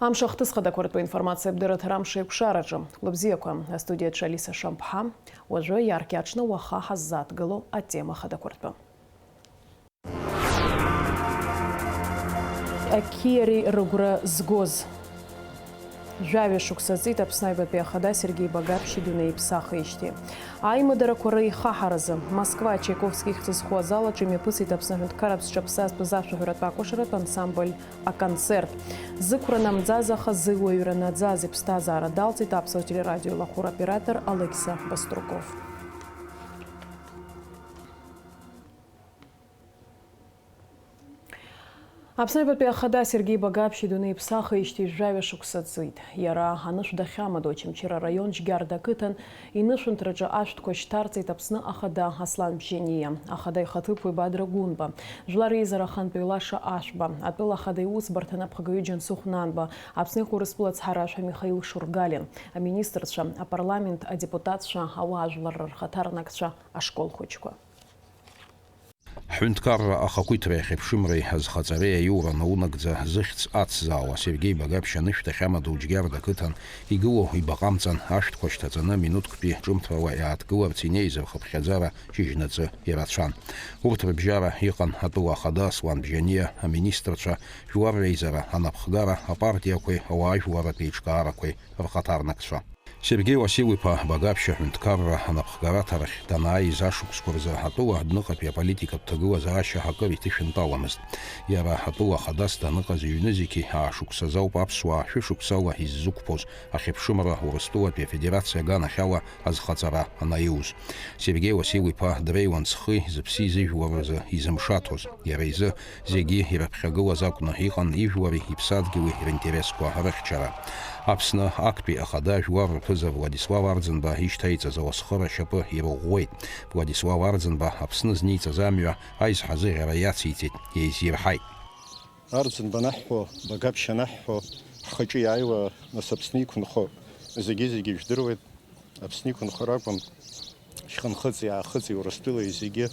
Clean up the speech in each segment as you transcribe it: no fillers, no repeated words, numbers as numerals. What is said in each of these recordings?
Амшахтысхада коротко информация бдырат рамши кшараджа. Лобзияква студия Чалиса Шампха. Уже яркячно уаха хаззат гало а тема хада коротко. Акири ругра сгоз. Жаве шуксазит обснайба пехада Сергей Багапщи дуней псахаишти. Аймадара корей хахараза. Москва Чайковских схуазала, чими пысит обснажент карабс чапсас позавшего ратпакошерат ансамбль а концерт. Зыкуранам дзазаха зылуюрана дзази пстазара далци тапсал телерадио лахур оператор Алекса Баструков. Апснайба пехада Сергей Багапщи дуней псахаишти жаве шуксазит. Яра аныш дахамадо чимчира район жгарда кытан и нышын траджа ашт коштарцей тапсны ахада аслан пжения. Ахадай хатыпы бадра гунба. Жлары изарахан пейлаша ашба. Апел ахадай ус бартана пхагаюджан сухнанба. Апсны курысплац хараша Михаил Шургалин. А министрша, а парламент, а депутатша, а важлар хатарнакша, а школ хочко. Хюнткар ахакуйтре хепшимрей азхацарея юра наунагдза зыхц ацзауа Сергей Багапщи ныштахамаду уджгарда кытан игыло ибакамцан ашт коштацана минуткпи джумтвала и аткылар цинейзер хапхядзара чижнацы иратшан. Уртр бжара иқан атула хада слан бжания, а министрча жуар рейзера анапхгара, а партиякой ауа жуара пейчкааракой рхатарнакша. Сергей Васильевич Багапщи Хюнткарра анапхгара тарах танай зашукскурза атула адныкапия политика птагыла зааща хакари тишенталамыз. Яра атула хадаста ныказ юнезики ашуксазау папсуа шушуксала иззукпоз ахепшумара урыстулапия федерация ганахяла азхацара анаиуз. Сергей Васильевич дрейлан цхы запси зижуарза изымшатоз. Яра изы зеги ирапхагыла закуна иқан ижуари ипсадгилы иринтерескуа рахчара. Апсна акпи ахада жуар пыза Владислав Ардзенба иштайца за осхора шапы ирогойт. Владислав Ардзенба апсны зница замья айз хазы раяцитит ейзирхай. Ардзенба нахо, Багапщи нахо, хачи айва на сапсникун хо. Зеги ждырует, апсникун хораком, шханхыци ахыци урастыла и зеги.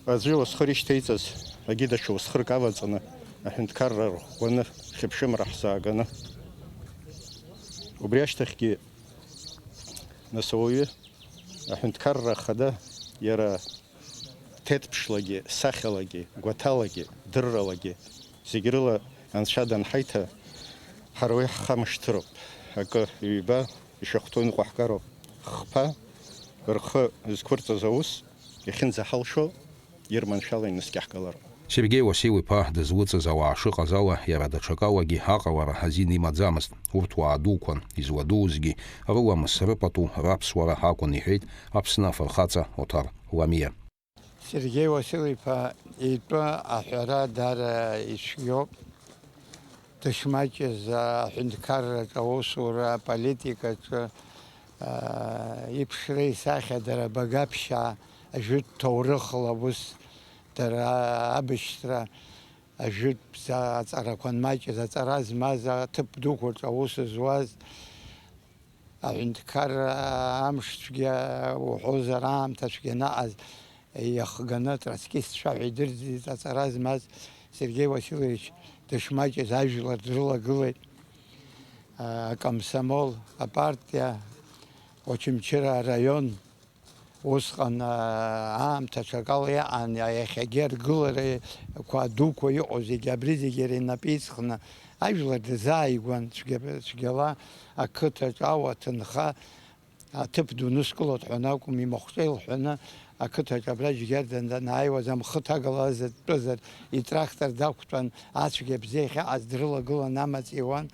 Азжи осхор иштайцас, агидашо осхор кавацана, ахинткарра вана хепшим рахсагана. Убряштахки на сове, ахунткарра хада, яра тетпшлаги, сахалаги, гваталаги, дырралаги, зигирила аншадан хайта, харуй хамштроп, ака юба, ишахтун квахкаро, хпа, рх зкурца заус, ихин захалшо, ерманшалай наскяхкалар. Сергей Васильевич дозвуца зала шыказала яра дачакалаги акалара хазини мадзамаст уртуа адукван изладузги рыламыс рыпату рапсуара акун ихейт апсна фархаца отар ламия. Сергей Васильевич итва ахара дара ишьёп тышмаче за хюнткарра таусура политика ипшрей сахя дара Багапща ажут таурыхла вус дара абыштра ажут за царакон маче за цараз маза тып дукурт аус зуаз хюнткарра амшге ухозарам ташгена аз яхганат раскис шавидирзи за цараз маз Сергей Васильевич дышмаче зажила дрыла гылет комсомол партия Очимчира район Осхан тачакалия ан яхегер гулere квадуко и озигабризигери написхна ажла дезайгван чгела акыта аватнха атыпду нускулот ханакум мимохтел хана акыта габраж герден найва зам хтагалазет пзер и трактор дактан ачгебзеха аздрыла гула намац иван.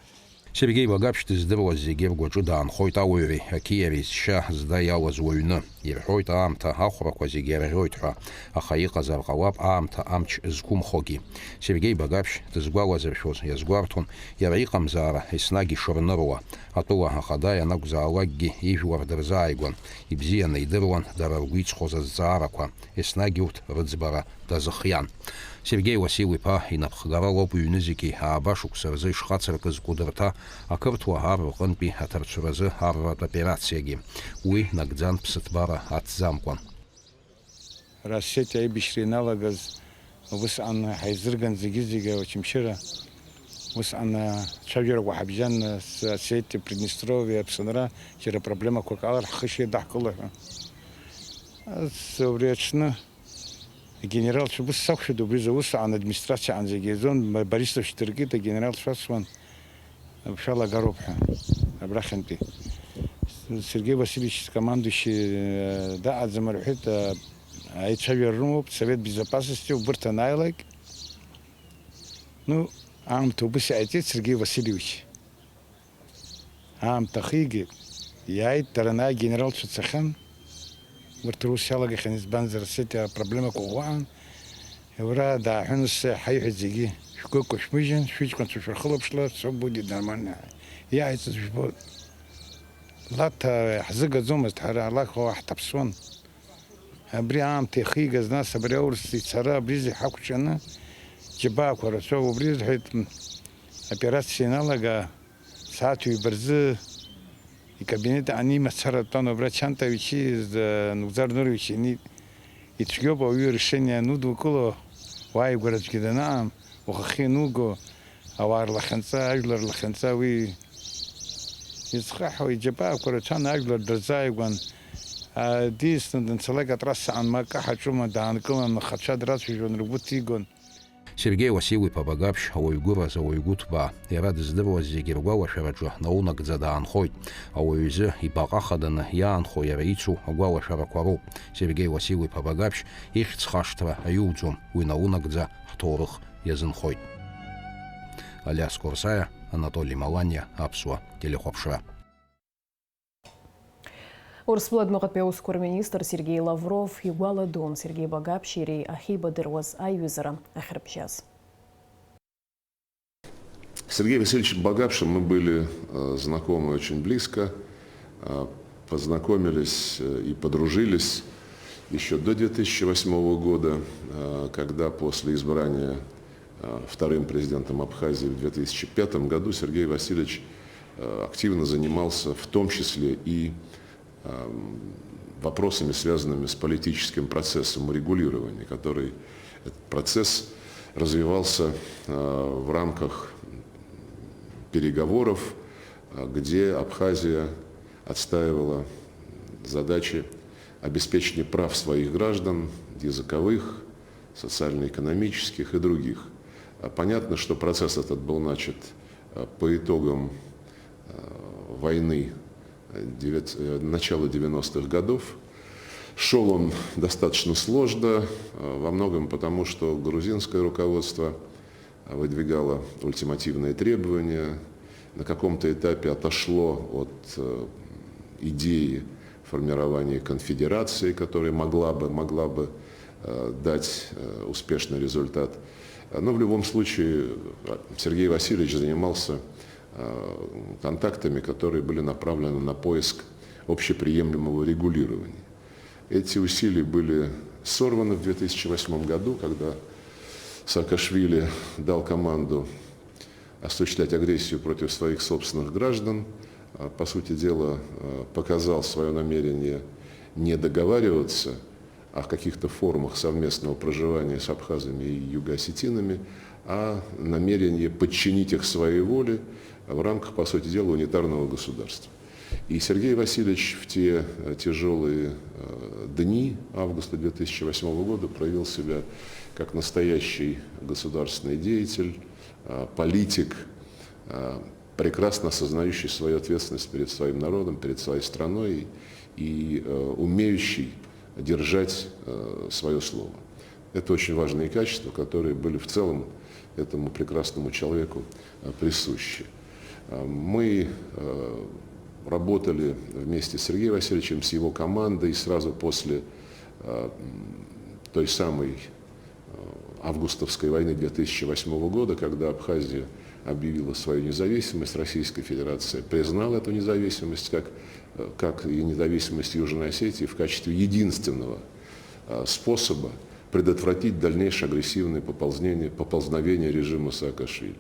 Сергей Багапщи здырла зеги ргваджуда анхойт ауири акиери зша здаялаз уаҩны ирҳәоит аамҭа ахәрақәа зегьы ирӷьоит ҳәа, аха иҟазар ҟалап аамҭа амч зқәымхогьы. Сергей Багапщи дызгәалазыршәоз иазгәарҭон иара иҟамзаара еснагь ишырныруа, атәыла ахада ианакәзаалакгьы ижәлар дырзааигәан, ибзианы идыруан дара ргәы иҵхоз азҵаарақәа, еснагь урҭ рыӡбара дазыхиан. Сергей Васильевич инапхгара лоуп ҩнызики аабашықәса рзы ишхацыркыз кәыдырҭа ақырҭуа ар рҟынтәи аҭарцәразы арратә операциагьы. Уи нагӡан ԥсыҭбара аҭӡамкәан. Рассети аибашьра иналагаз усҟан ҳаизырган зегьы-зегьы Очамчыра أنا شجرة وحبجان سيتي بريدنستروفيا بسنرا جرى проблема كوكالر خشي ضحك الله سوريتشنا генерал شو بس سوق شو دوبريزا وصل عن администрация عن زيجيزون باريستو شتركيتا генерал شواسوان إن شاء الله قروبها أبراخنتي سергей Васильевич командующий да отзамарухит айтшавер румоп совет безопасности в Бартанайлайк ну автобус отец Сергей Васильевич тахиги яй тарана генерал Шуцахан вертурусяла геханис банзер сетя проблема кугуан евра да хунус хайх зиги шкоко шмижен швичкон шурхлоп шла все будет нормально я это жбот лата хзыга зумаст хара аллах ва хтапсон абриам техига знас абриорси цара бризи хакучана جباك ورسول وبريز حيت операция налога сатуй برز الكابينت عني مسار طانو براتشانتا ويشي نوزار نورويشي ني يتشجوبا ويرشنيا نودو كله واي غرج كده نعم وخخي نوغو اوار لخنسا اجلر لخنسا وي يصحح ويجباك وراتشان اجلر درزايغون ديس نسلقة راس عن مكة حشوما دانكم خدشا دراسي جون ربوتيغون Сергей Василий Пабагапш, Ауйгура за Ауйгутба, и рад здравость Зигиргуа Шараджо, наунак за Анхой, Ауйзе и Бакахадана, я Анхой Рейцу, Агуа Шараквару, Сергей Василий Пабагапш, их цхаштва, Аюдзум, Уинаунак за Хторых, Язынхой. Аляс Курсая, Анатолий Маланья, Апсуа, Телехопшра. Урсплад мағатпеускор министр Сергей Лавров и Гуаладон Сергей Багапшири Ахиба Дерваз Аюзера Ахрапчаз. Сергей Васильевич Багапшем мы были знакомы очень близко, познакомились и подружились еще до 2008 года, когда после избрания вторым президентом Абхазии в 2005 году Сергей Васильевич активно занимался в том числе и вопросами, связанными с политическим процессом урегулирования, который этот процесс развивался в рамках переговоров, где Абхазия отстаивала задачи обеспечения прав своих граждан, языковых, социально-экономических и других. Понятно, что процесс этот был начат по итогам войны начала 90-х годов. Шел он достаточно сложно, во многом потому, что грузинское руководство выдвигало ультимативные требования, на каком-то этапе отошло от идеи формирования конфедерации, которая могла бы дать успешный результат. Но в любом случае Сергей Васильевич занимался контактами, которые были направлены на поиск общеприемлемого регулирования. Эти усилия были сорваны в 2008 году, когда Саакашвили дал команду осуществлять агрессию против своих собственных граждан, по сути дела показал свое намерение не договариваться о каких-то формах совместного проживания с абхазами и юго-осетинами, а намерение подчинить их своей воле в рамках, по сути дела, унитарного государства. И Сергей Васильевич в те тяжелые дни августа 2008 года проявил себя как настоящий государственный деятель, политик, прекрасно осознающий свою ответственность перед своим народом, перед своей страной и умеющий держать свое слово. Это очень важные качества, которые были в целом этому прекрасному человеку присущи. Мы работали вместе с Сергеем Васильевичем, с его командой, сразу после той самой августовской войны 2008 года, когда Абхазия объявила свою независимость, Российская Федерация признала эту независимость, как и независимость Южной Осетии, в качестве единственного способа предотвратить дальнейшее агрессивное поползновение режима Саакашвили.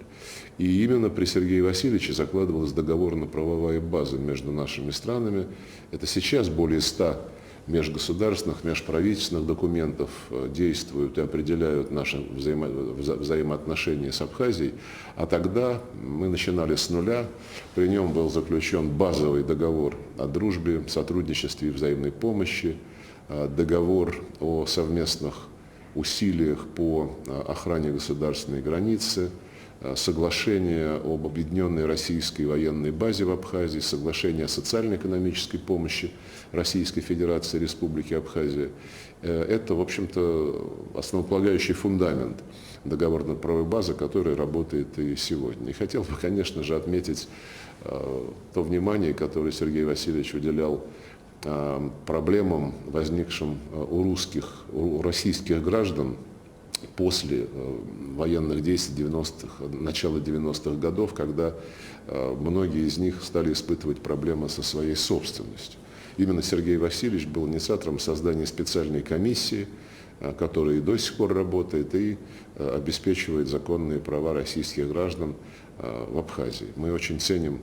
И именно при Сергее Васильевиче закладывалась договорно-правовая база между нашими странами. Это сейчас более 100 межгосударственных, межправительственных документов действуют и определяют наши взаимоотношения с Абхазией. А тогда мы начинали с нуля. При нем был заключен базовый договор о дружбе, сотрудничестве и взаимной помощи, договор о совместных усилиях по охране государственной границы, соглашение об объединенной российской военной базе в Абхазии, соглашение о социально-экономической помощи Российской Федерации Республики Абхазия. Это, в общем-то, основополагающий фундамент договорно-правовой базы, которая работает и сегодня. И хотел бы, конечно же, отметить то внимание, которое Сергей Васильевич уделял проблемам, возникшим у российских граждан после военных действий начала 90-х годов, когда многие из них стали испытывать проблемы со своей собственностью. Именно Сергей Васильевич был инициатором создания специальной комиссии, которая и до сих пор работает и обеспечивает законные права российских граждан в Абхазии. Мы очень ценим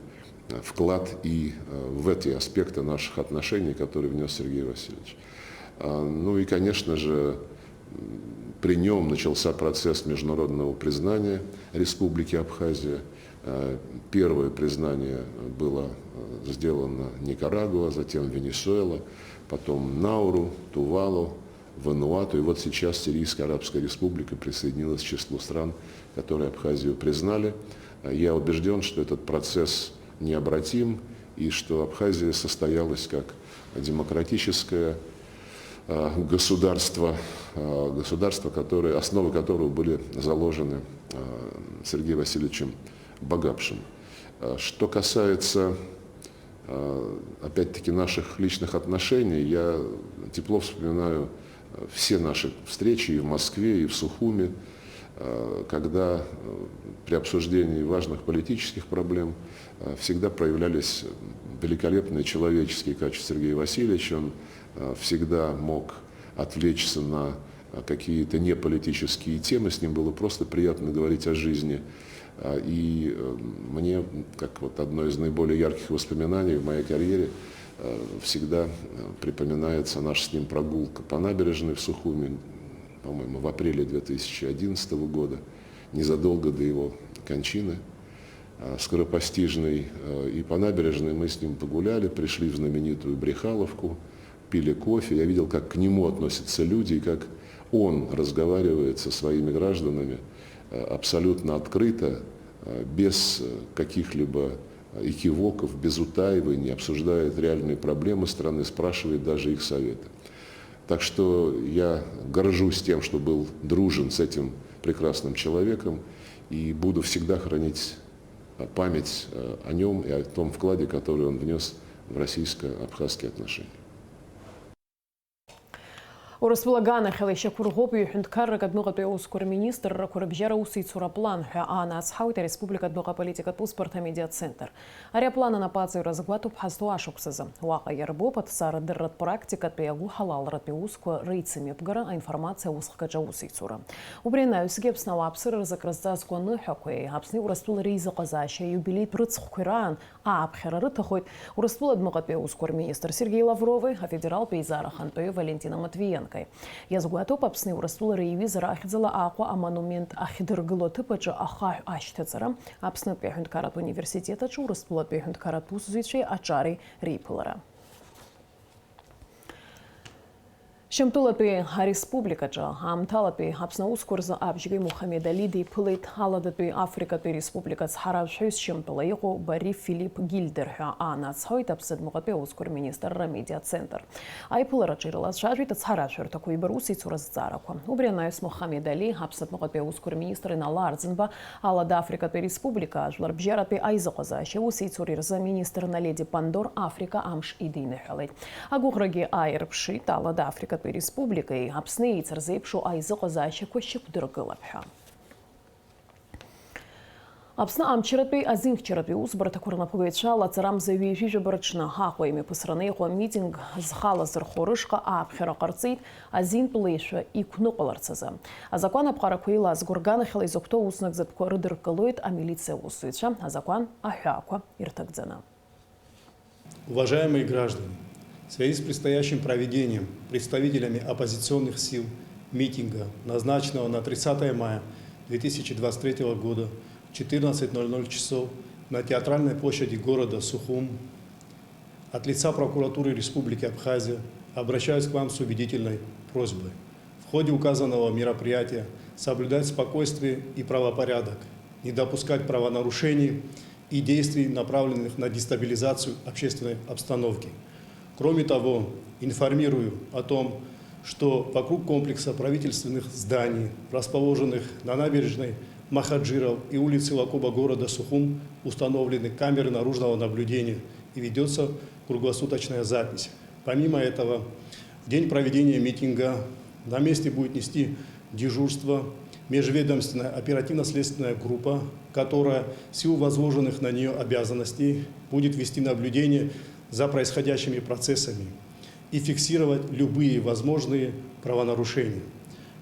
вклад и в эти аспекты наших отношений, которые внес Сергей Васильевич. Ну и, конечно же, при нем начался процесс международного признания Республики Абхазия. Первое признание было сделано Никарагуа, затем Венесуэла, потом Науру, Тувалу, Вануату. И вот сейчас Сирийская Арабская Республика присоединилась к числу стран, которые Абхазию признали. Я убежден, что этот процесс необратим и что Абхазия состоялась как демократическое государство, основы которого были заложены Сергеем Васильевичем Багапшем. Что касается, опять-таки, наших личных отношений, я тепло вспоминаю все наши встречи и в Москве, и в Сухуми, когда при обсуждении важных политических проблем всегда проявлялись великолепные человеческие качества Сергея Васильевича. Он всегда мог отвлечься на какие-то неполитические темы, с ним было просто приятно говорить о жизни. И мне, как вот одно из наиболее ярких воспоминаний в моей карьере, всегда припоминается наша с ним прогулка по набережной в Сухуми, по-моему, в апреле 2011 года, незадолго до его кончины скоропостижной. И по набережной мы с ним погуляли, пришли в знаменитую Брехаловку, пили кофе. Я видел, как к нему относятся люди, и как он разговаривает со своими гражданами абсолютно открыто, без каких-либо экивоков, без утаиваний, обсуждает реальные проблемы страны, спрашивает даже их советы. Так что я горжусь тем, что был дружен с этим прекрасным человеком, и буду всегда хранить память о нем и о том вкладе, который он внес в российско-абхазские отношения. Урысблагана хелище кургопи хюндкаррак адмыгатуя ускур министр курбжара усыйцура план ана ацхаута республика адмыга политика пуспорта медиа-центр. Аря плана на пацию разгвату пхаздуашуксаза. Уака ярбопат сара дыррат практика пиягу халал рапиуску рейцами пгара, а информация усхкаджа усыйцура. Убринаю сгепсна лапсыр разакразазку нухакуэй. Апсни урысбул рейза казаща юбилей прыцхкуран, а абхерарыта хоть урысбул адмыгатуя ускур министр Сергей Лавровый, а федерал Пейзара Хантою Валентина Матвиенко. Язгуату папсны урастул рейвизера ахидзала аква а монумент ахидыргыло тыпача аха аштецара апснат пехундкарат университета чурастула пехундкарат пусзичи ачари рейпылара. Шемтулапи республикача амталапи апснаускурза абжиги Мухаммед Алиди пылит халадапи Африкапи республика цхаравшуюз шемтулайго Бари Филипп Гильдерха анацхойт апсадмугапи ускур министр медиа-центр. Айпылара чирилас шажвита цхаравшур такой баруси цуразцараку. Убрянаюс Мухаммед Али апсадмугапи ускур министр Иналарзенба алада Африкапи республика ажларбжарапи айзаказаши усицурирза министр наледи Пандор Африка амш идинехалит. Агухраги айрпшит алада Африка республикой апсны и царзепшу айзаказаши кощип дыргылапха. Апсна амчирапи азинхчирапи узбарта курнапугайча лацарам завижи жабарчна хахуями посранейхо митинг зхала зырхорышка апхера карцит азин плейша и кнуқаларцаза. А закон апхаракуила с гургана хелайзокто узнак запко рыдыркалует, а милиция усыча, а закон ахяква иртагдзана. Уважаемые граждане, В связи с предстоящим проведением представителями оппозиционных сил митинга, назначенного на 30 мая 2023 года в 14:00 часов на театральной площади города Сухум, от лица прокуратуры Республики Абхазия обращаюсь к вам с убедительной просьбой. В ходе указанного мероприятия соблюдать спокойствие и правопорядок, не допускать правонарушений и действий, направленных на дестабилизацию общественной обстановки. Кроме того, информирую о том, что вокруг комплекса правительственных зданий, расположенных на набережной Махаджиров и улице Лакоба города Сухум, установлены камеры наружного наблюдения и ведется круглосуточная запись. Помимо этого, в день проведения митинга на месте будет нести дежурство межведомственная оперативно-следственная группа, которая в силу возложенных на нее обязанностей будет вести наблюдение за происходящими процессами и фиксировать любые возможные правонарушения.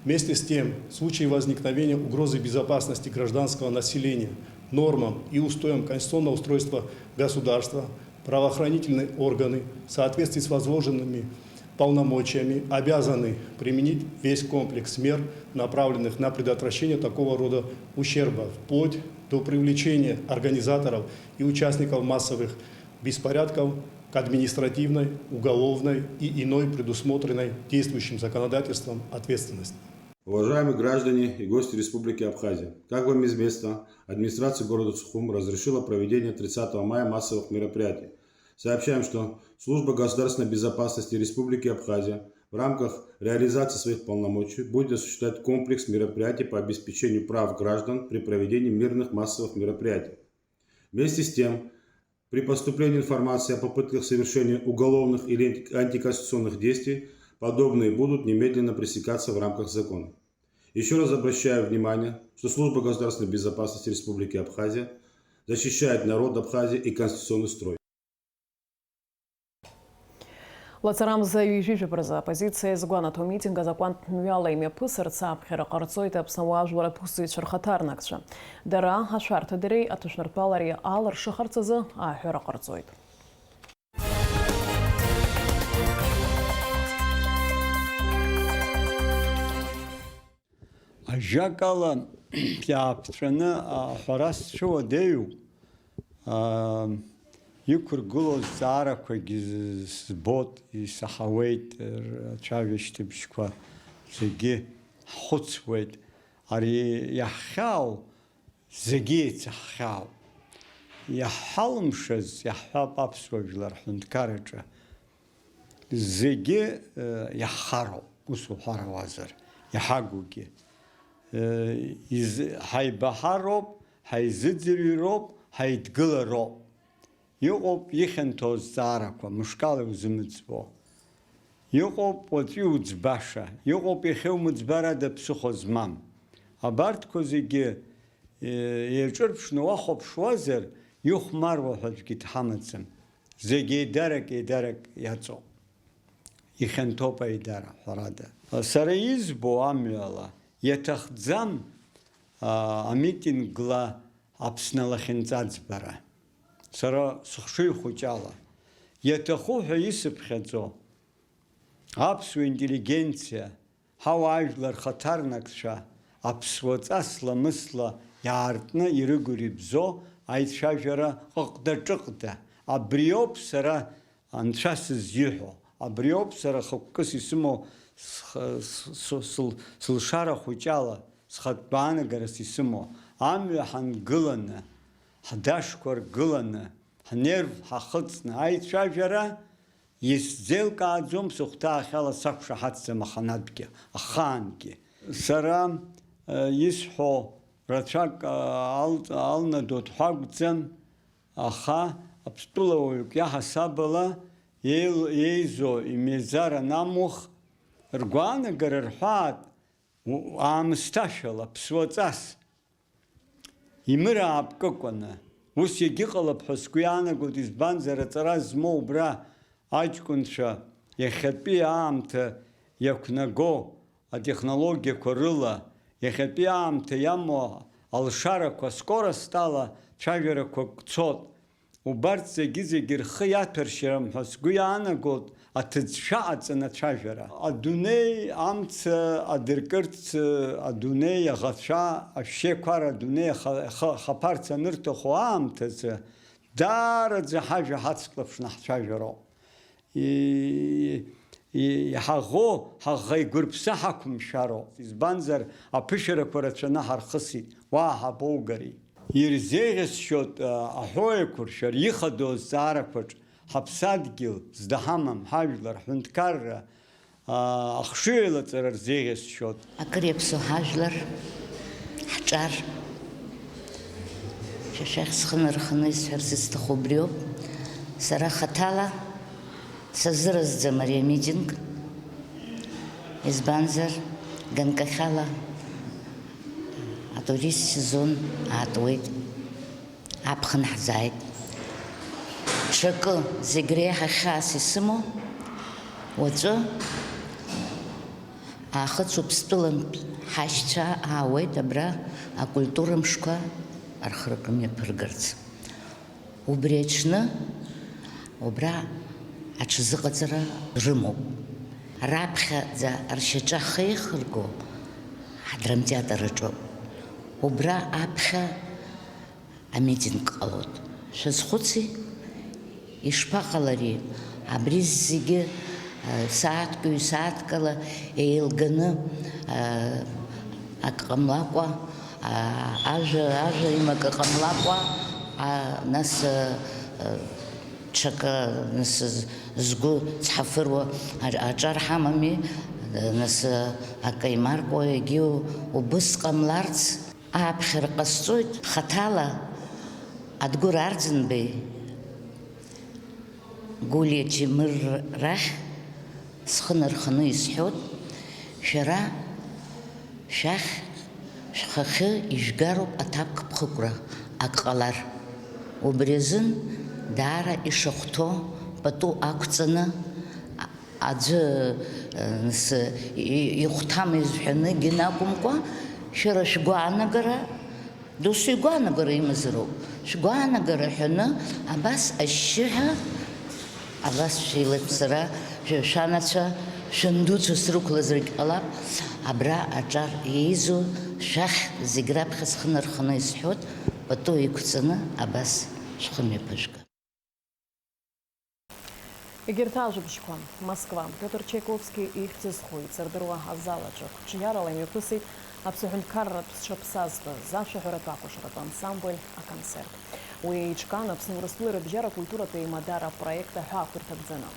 Вместе с тем, в случае возникновения угрозы безопасности гражданского населения, нормам и устоям конституционного устройства государства, правоохранительные органы в соответствии с возложенными полномочиями обязаны применить весь комплекс мер, направленных на предотвращение такого рода ущерба, вплоть до привлечения организаторов и участников массовых беспорядков к административной, уголовной и иной предусмотренной действующим законодательством ответственности. Уважаемые граждане и гости Республики Абхазия, как вам известно, администрация города Сухум разрешила проведение 30 мая массовых мероприятий. Сообщаем, что Служба государственной безопасности Республики Абхазия в рамках реализации своих полномочий будет осуществлять комплекс мероприятий по обеспечению прав граждан при проведении мирных массовых мероприятий. Вместе с тем, при поступлении информации о попытках совершения уголовных или антиконституционных действий, подобные будут немедленно пресекаться в рамках закона. Еще раз обращаю внимание, что Служба государственной безопасности Республики Абхазия защищает народ Абхазии и конституционный строй. Лацарам заҩижәижәа браза оппозиция згәанаҭо митинга закәантә мҩала имҩаԥысырц аԥхьара ҟарҵоит Аԥсны уаажәларратә усзуҩцәа рхаҭарнакцәа. Дара ашәарҭадареи аҭышәныртәалареи алыршыхарц азы ааҳәара ҟарҵоит. Ажәакала иааԥҵәаны аҳәара сцәыуадаҩуп. Иқәыргылоз зҵаарақәагьы збот, исаҳауеит, рцәажәашьҭыбжьқәа зегьы ҳхәыцуеит. Ари иаҳхьаау зегьы еицаҳхьаау. Иаҳҳалымшаз иаҳҳәап аԥсуа жәлар ҳҳәынҭқарраҿы. Зегьы иаҳхароуп, ус уҳәарауазар, иҳагугьы. Ҳаибаҳароуп, ҳаизыӡырҩроуп, ҳаидгылароуп. Иҟоуп ихьанҭоу зҵаарақәа, мышкала иузымыӡбо. Иҟоуп уаҵәы иуӡбаша, иҟоуп иахьеумыӡбарада ԥсыхәа змам. Абарҭқәа зегьы еиҿырԥшны уахәаԥшуазар, ихәмаруа ҳәа аӡәгьы дҳамаӡам. Зегьы еидарак иаҵоуп. Ихьанҭоуп аидара, ҳәарада. Сара избо амҩала, иаҭахӡам амитингла Аԥсны лахьынҵаӡбара. Сара сыхшыҩ хәыҷала. Иаҭаху ҳәа исыԥхьаӡо аԥсуа интеллигенциа, ҳауаажәлар рхаҭарнакцәа, аԥсуаҵас-ламысла иаартны ирыгәырибзо аицәажәара ҟыҟда-ҿыҟда. Абриоуп сара анцәа сызиҳәо. Абриоуп сара хықәкыс исымоу сылшара хәыҷала, схатәы аанагарас исымоу. Амҩа ҳангыланы, ҳдашқәа ргыланы, ҳнерв ҳахыҵны аицәажәара исзеилкааӡом сыхәҭаахьала сақәшаҳаҭӡам ахаангьы. Сара исҳәо рацәак алнадоу дҳәагәӡам, аха аԥстәылауаҩык иаҳасабала еизо имеизара намух ргәаанагара рҳәаат аамысҭашәала ԥсуаҵас. Имыраапкыкәаны, ус иагьыҟалап ҳәа сгәы иаанагоит, избанзар аҵара змоу убра аҷкәынцәа иахьатәи аамҭа иақәнаго атехнологиақәа рыла, иахьатәи аамҭа иамоу алшарақәа скоростала цәажәарақәак цот. убарҭ зегьы рхы иаҭәаршьарым ҳәа сгәы иаанагоит аҭыӡшәа аҵанацәажәара. Адунеи амца адыркырц, адунеи аӷацәа ашәшьеиқәара адунеи ахаԥарц анырҭаху аамҭазы даараӡа ҳажәа ҳацклаԥшны ҳцәажәароуп. Иҳаӷоу ҳаӷа игәырԥса ҳақәымшәароуп. Избанзар аԥышәарақәа рацәаны ҳархысит, уа ҳабоугари. Ирзеиӷьасшьоит аҳәоеиқәыршәара ихадоу азҵаарақәаҿ ҳаԥсадгьыл зда ҳамам, ҳажәлар, ҳҳәынҭқарра, ахшыҩ еилаҵара рзеиӷьасшьоит. Акыр иаԥсоу ҳажәлар, ҳҿар, шьашахь схы нарханы исҳәарц исҭаху убриоуп. Сара хаҭала сазыразӡам ари амитинг, избанзар ганкахьала атурист сезон аатуеит, аԥхын ҳзааит. Ҽакы зегь реиҳа хьаас исымоу, уаҵәы аахыҵ Уԥстәылантә ҳашьцәа аауеит абра акультура мшқәа архыркы мҩаԥыргарц. Убри аҽны, убра аҽазыҟаҵара рымоуп. Раԥхьаӡа ршьаҿа хеихырго ҳдрамтеатр аҿоуп. Убра аԥхьа амитинг ҟалоит. Шәазхәыци, ишԥаҟалари абри зегьы сааҭк, ҩ-сааҭкала еилганы ак ҟамлакәа, ажәа имак ҟамлакәа, нас ҽакы згәы цҳафыруа аҿар ҳамами, нас акаимаркуа, егьи убыс ҟамларц ааԥхьара ҟасҵоит. Хаҭала Адгәыр Арӡынбеи, Гулиа Џьемыр рахь схы нарханы исҳәоит, шәара шәахь шәхахьы ижәгароуп аҭак ԥхықәра ак ҟалар. Убри азын даара ишахәҭоу пату ақәҵаны аӡәы ихәҭама изҳәаны егьаны акәымкәа, шәара шәгәаанагара, досу игәаанагара имазароуп. Шәгәаанагара ҳәаны абас ашьшьыҳәа, абас шәеилаԥсара, шәанацәа, шәандуцәа срықәлазаргь ҟалап, абра аҿар еизу шәахь зегь раԥхьа схы нарханы исҳәоит, пату иқәҵаны абас шәхы мҩаԥыжәга. Егьырҭ ажәабжьқәа, Москва, Петр Чайковски ихьӡ-зхәы ицырдыруа азалаҿы ҽиарала имҩаԥысит аԥсҳәынҭқарратә зҽаԥсазтәыз ашәаҳәаратә акәашаратә ансамбль аконцерт. Уи еиҿкаан Аԥсны Урыстәылеи рыбжьара культуратә еимадара апроект аҳәаақәа ирҭагӡаны.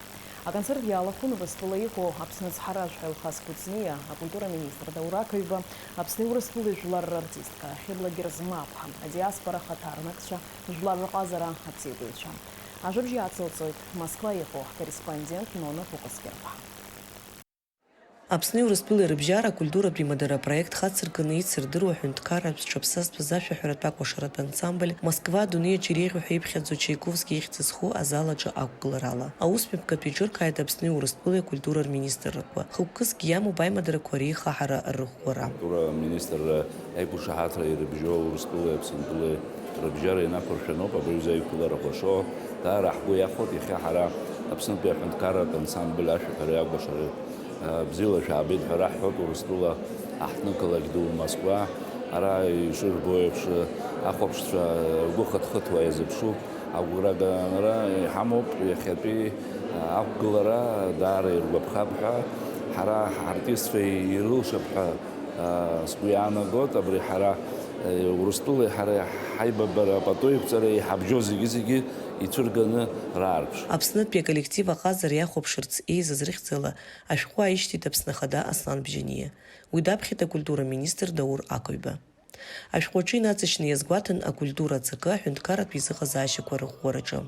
Аконцерт иаалахәын Урыстәыла иҟоу Аԥсны ацҳаражә ҳәа илхас Кәыҵниа, акультура министр Даур Ақыҩба, Аԥсни Урыстәылеи жәлар рартистка Хьыбла Герзмаԥҳа, адиаспора хаҭарнакцәа, жәлар рҟазара аԥсеитәыҩцәа. Ажәабжьы ацылҵоит Москва иҟоу ҳкорреспондент Нона Пукас-Кьырԥҳа. Аԥсни Урыстәылеи рыбжьара акультуратә еимадара апроект хацырканы ицырдыруа аҳәынҭқарратә зҽаԥсазтәыз ашәаҳәаратә акәашаратә ансамбль Москва адунеиаҿ иреиӷьу ҳәа иԥхьаӡо Чайковски ихьӡ-зхәы азал аҿы ақәгыларала. Аусмҩаԥгатә иҿыркааит Аԥсни Урыстәылеи акультура рминистррақәа. Хықәкыск иамоуп аимадарақәа реихаҳара рыӷәӷәара. Министр еиқәышаҳаҭра ирыбжьоу Урыстәылеи Аԥсынтәылеи рыбжьара инақәыршәаноуп абри аиқәлара хәашо, даара ҳгәы иахәоит иахьа ҳара Аԥснытәи аҳәынҭқарратә ансамбль ашәаҳәареи акәашареи бзиала шәаабеит ҳәа раҳҳәоит. Урыстәыла аҳҭнықалақь ду Москва, ара ишырбо еиԥш ахәаԥшцәа ргәы хыҭхыҭуа иазыԥшу агәраганара иҳамоуп. Иахьатәи ақәгылара даара иргәаԥхап ҳәа ҳара ҳартистцәа ирылшап ҳәа сгәы иаанагоит. Абри ҳара Урыстәылеи ҳара ҳаибабара пату иқәҵара иҳабжьоу зегьы ицәырганы раарԥш. Аԥснытәи аколлектив аҟазара иахәаԥшырц еизаз рыхьӡала ашәҟәы аишьҭит Аԥсны Ахада Аслан Бџьаниа. Уи даԥхьеит акультура министр Даур Ақыҩба. Ашәҟәаҿы инаҵашьны иазгәаҭан акультура ҵакы аҳәынҭқарратә изыҟазаашьақәа рыӷәӷәараҿы.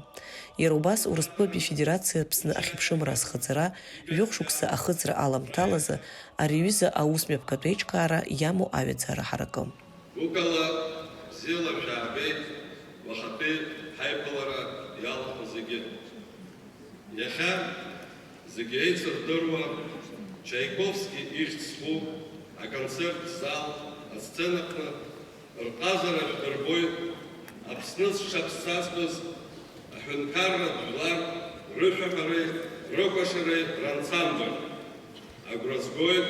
Иара убас Урыстәылатәи Федерациа Аԥсны ахьыԥшымра азхаҵара жәохә шықәса ахыҵра аламҭалазы ари аҩыза аусмҩаԥгатә еиҿкаара иамоу аҩаӡара ҳаракы. Гәыкала бзиала шәаабеит уахатәи ҳаиқәлара иалахәу зегьы. Иахьа зегьы еицырдыруа Чайковски ихьӡ-зхәы аконцерт зал асценаҟны рҟазара жәдырбоит Аԥсны зҽаԥсазтәыз ҳҳәынҭқарратә жәлар рышәаҳәареи рыкәашареи рансамбль. Агәра згоит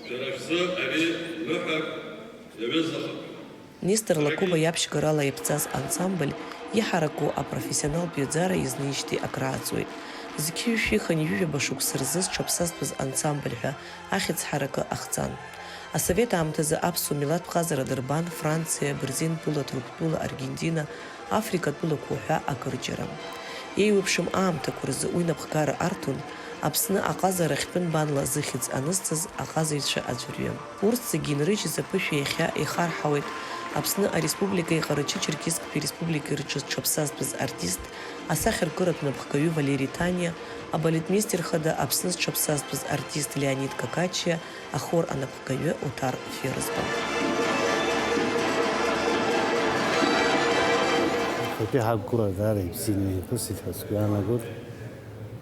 шәара шәзы ари ныҳәак иаҩызахап. Нестор Лакоба иаԥшьгарала иаԥҵаз ансамбль иҳараку апрофессионалтә иаӡара изнижьҭеи акрааҵуеит. Зқьҩышәихын ҩыжәаба шықәса рзы зҽаԥсазтәыз ансамбль ҳәа ахьӡ ҳаракы ахҵан. Асовет аамҭазы аԥсуа милаҭтә ҟазара дырбан Франциа, Бырзентәыла, Ҭырқәтәыла, Аргентина, Африкатәылақәа ҳәа акырџьара. Еиуеиԥшым аамҭақәа рзы уи напхгара арҭон Аԥсны аҟазара ахьтәы-нбанла зыхьӡ анызҵаз аҟазаҩцәа аӡәырҩы. Урҭ зегьы инрыжьыз аԥышәа иахьа ихарҳауеит Аԥсны Ареспублика Ҟарачы-Черкессктәи Республика рҿы зҽаԥсазтәыз артист, асахьаркыратә напхгаҩы Валери Таниа, абалетмейстер хада Аԥсны зҽаԥсазтәыз артист Леонид Какачиа, ахор анапхгаҩы Оҭар Ферызба. Хотя ҳагәра даара ибзианы иԥысит ҳәа сгәаанагоит.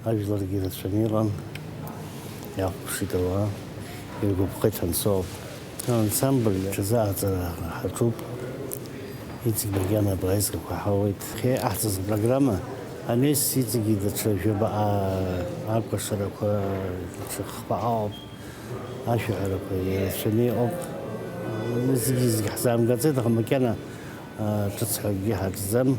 Ажәларгьы рацәаны иҟан, иахәаԥшит ауаа, иргәаԥхеит ҳанцоуп. Ансамбль ҽазааӡара ҳаҿуп, иҵегь макьана апоезиақәа ҳауеит. Аҳҵаз программа анес иҵегьы даҽа жәабаҟа акәашарақәа, даҽа хбаҟоуп, ашәаҳәарақәа ирацәаны иҟоуп. Зегьы ҳзаамгаӡеит, аха макьана ҿыцҳәакгьы ҳаҿӡам.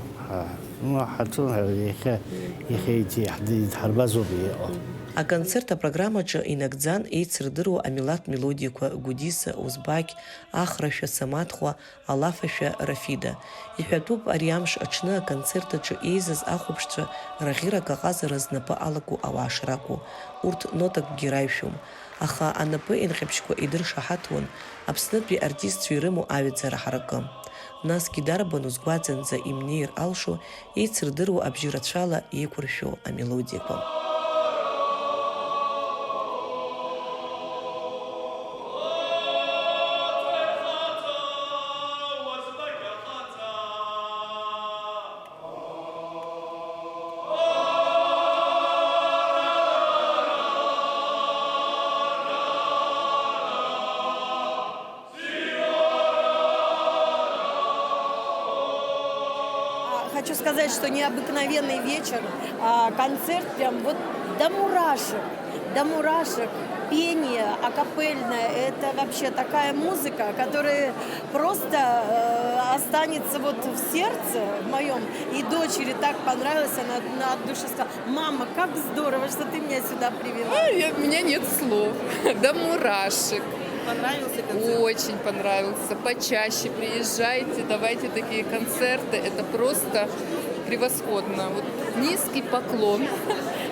Аконцерт апрограммаҿы инагӡан еицырдыруа амилаҭтә мелодиақәа Гәдиса, Узбақь, Ахрашәа, Самаҭхәа, Алафашәа, Рафида. Иҳәатәуп ари амш аҽны аконцерт аҿы еизаз ахәаԥшцәа раӷьырак аҟазара знапы алаку ауаа шракәу. Урҭ нотакгьы раҩшәом. Аха анапы инҟьаԥшьқәа идыршаҳаҭуан Аԥснытәи артистцәа ирымоу аҩаӡара ҳаракы. Насгьы дарбану згәаҵанӡа имнеир алшо еицырдыруа абжьы рацәала еиқәыршәо амелодиақәа. Хочу сказать, что необыкновенный вечер, концерт прям вот до мурашек, пение акапельное, это вообще такая музыка, которая просто останется вот в сердце моем. И дочери так понравилось, она от души сказала: мама, как здорово, что ты меня сюда привела. У меня нет слов, до мурашек. Понравился концерт? Очень понравился. Почаще приезжайте, давайте такие концерты. Это просто превосходно. Вот низкий поклон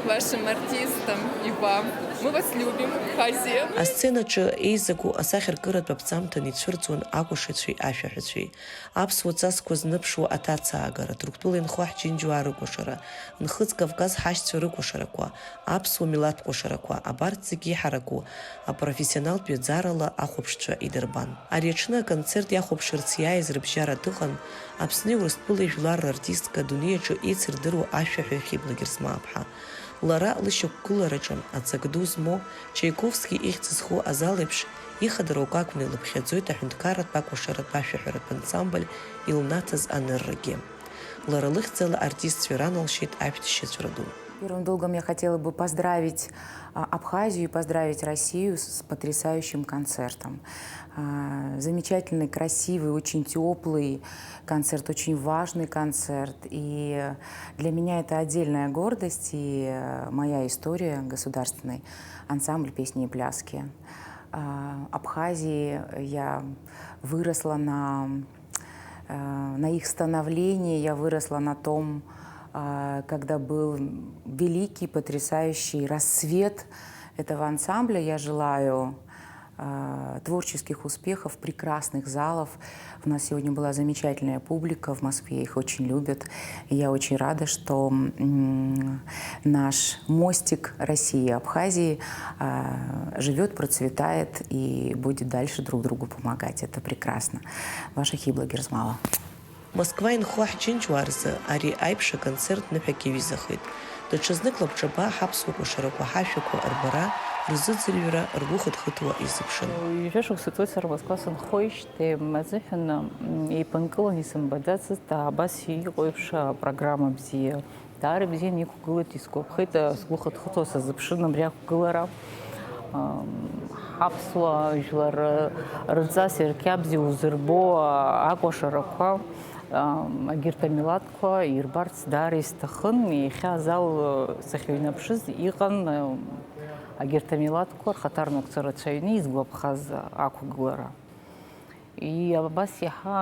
вашим артистам и вам. Мы вас любим, Хазия. Асценаҿы еизаку асахьаркыратә аԥҵамҭан ицәырҵуан акәашацәеи ашәаҳәацәеи. Аԥсуа ҵасқәа зныԥшуа аҭацаагара, Ҭырқәтәыла инхо ҳџьынџьуаа рыкәашара, Нхыҵ Кавказ ҳашьцәа рыкәашарақәа, аԥсуа милаҭтә кәашарақәа, абарҭ зегьы иҳараку апрофессионалтә ҩаӡарала ахәаԥшцәа идырбан. Ари аҽны аконцерт иахәаԥшырц иааиз рыбжьара дыҟан Аԥсни Урыстәылеи жәлар рартистка адунеи аҿы еицырдыруа ашәаҳәаҩ Хьыбла Герзмааԥҳа. Лара лышьақәгылараҿы аҵак ду змоу Чайковски ихьӡ зху азал еиԥш ихадара акәакәны илыԥхьаӡоит аҳәынҭқарратә акәашаратә ашәаҳәаратә ансамбль илнаҭаз аныррагьы. Лара лыхьӡала артистцәа раналшьит ашәҭшьыцәра ду. Первым долгом я хотела бы поздравить Абхазию и поздравить Россию с потрясающим концертом. Замечательный, красивый, очень теплый концерт, очень важный концерт. И для меня это отдельная гордость и моя история государственной. Ансамбль песни и пляски. Абхазии я выросла на их становлении, я выросла на том, когда был великий, потрясающий рассвет этого ансамбля. Я желаю творческих успехов, прекрасных залов. У нас сегодня была замечательная публика в Москве, их очень любят. И я очень рада, что наш мостик России и Абхазии живет, процветает и будет дальше друг другу помогать. Это прекрасно. Ваша Хьыбла Герзмала. Москва инхо ҳџьынџьуаа рзы ари аиԥш аконцерт ныҳәак иаҩызахеит. Даҽазнык лабҿаба ҳаԥсуа кәашарақәа ҳашәақәа рбара, рзыӡырҩра, ргәы хыҭхыҭуа изыԥшын. Ҩажәа-шықәса цоит сара Москва сынхоижьҭеи азыҳәан еиԥынкылан исымбаӡацызт, абас иҟоу еиԥш программа бзиа даари бзиан иқәгылеит, исгәаԥхеит сгәы хыҭхыҭуа сазыԥшын абри ақәгылара. Ҳаԥсуа жәлар рҵас ирқьабзи узырбо акәашарақәа агьырҭ амилаҭқәа ирбарц даара исҭахын. Иахьа азал сахьыҩнаԥшыз иҟан агьырҭ амилаҭқәа рхаҭарнакцәа рацәаҩны изгәаԥхаз ақәгылара. Абас иаҳа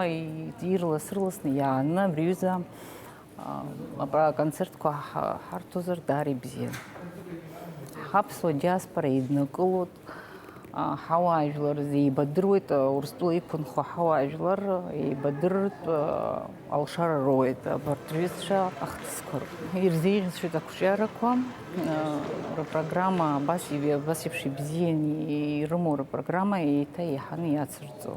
ирлас-ырласны иааны абри аҩыза аконцертқәа ҳарҭозар даара ибзиан. Ҳаԥсуа диаспора еиднакылоит, ҳауаажәлар еибадыруеит, Урыстәыла иқәынхо ҳауаажәлар еибадырыртә алшара роуеит абарҭ рҩызцәа ахҭысқәа. Ирзеиӷьысшьоит ақәҿиарақәа, рпрограмма абас еиԥш ибзиан ирымоу рпрограмма еиҭа иаҳаны иацырҵо.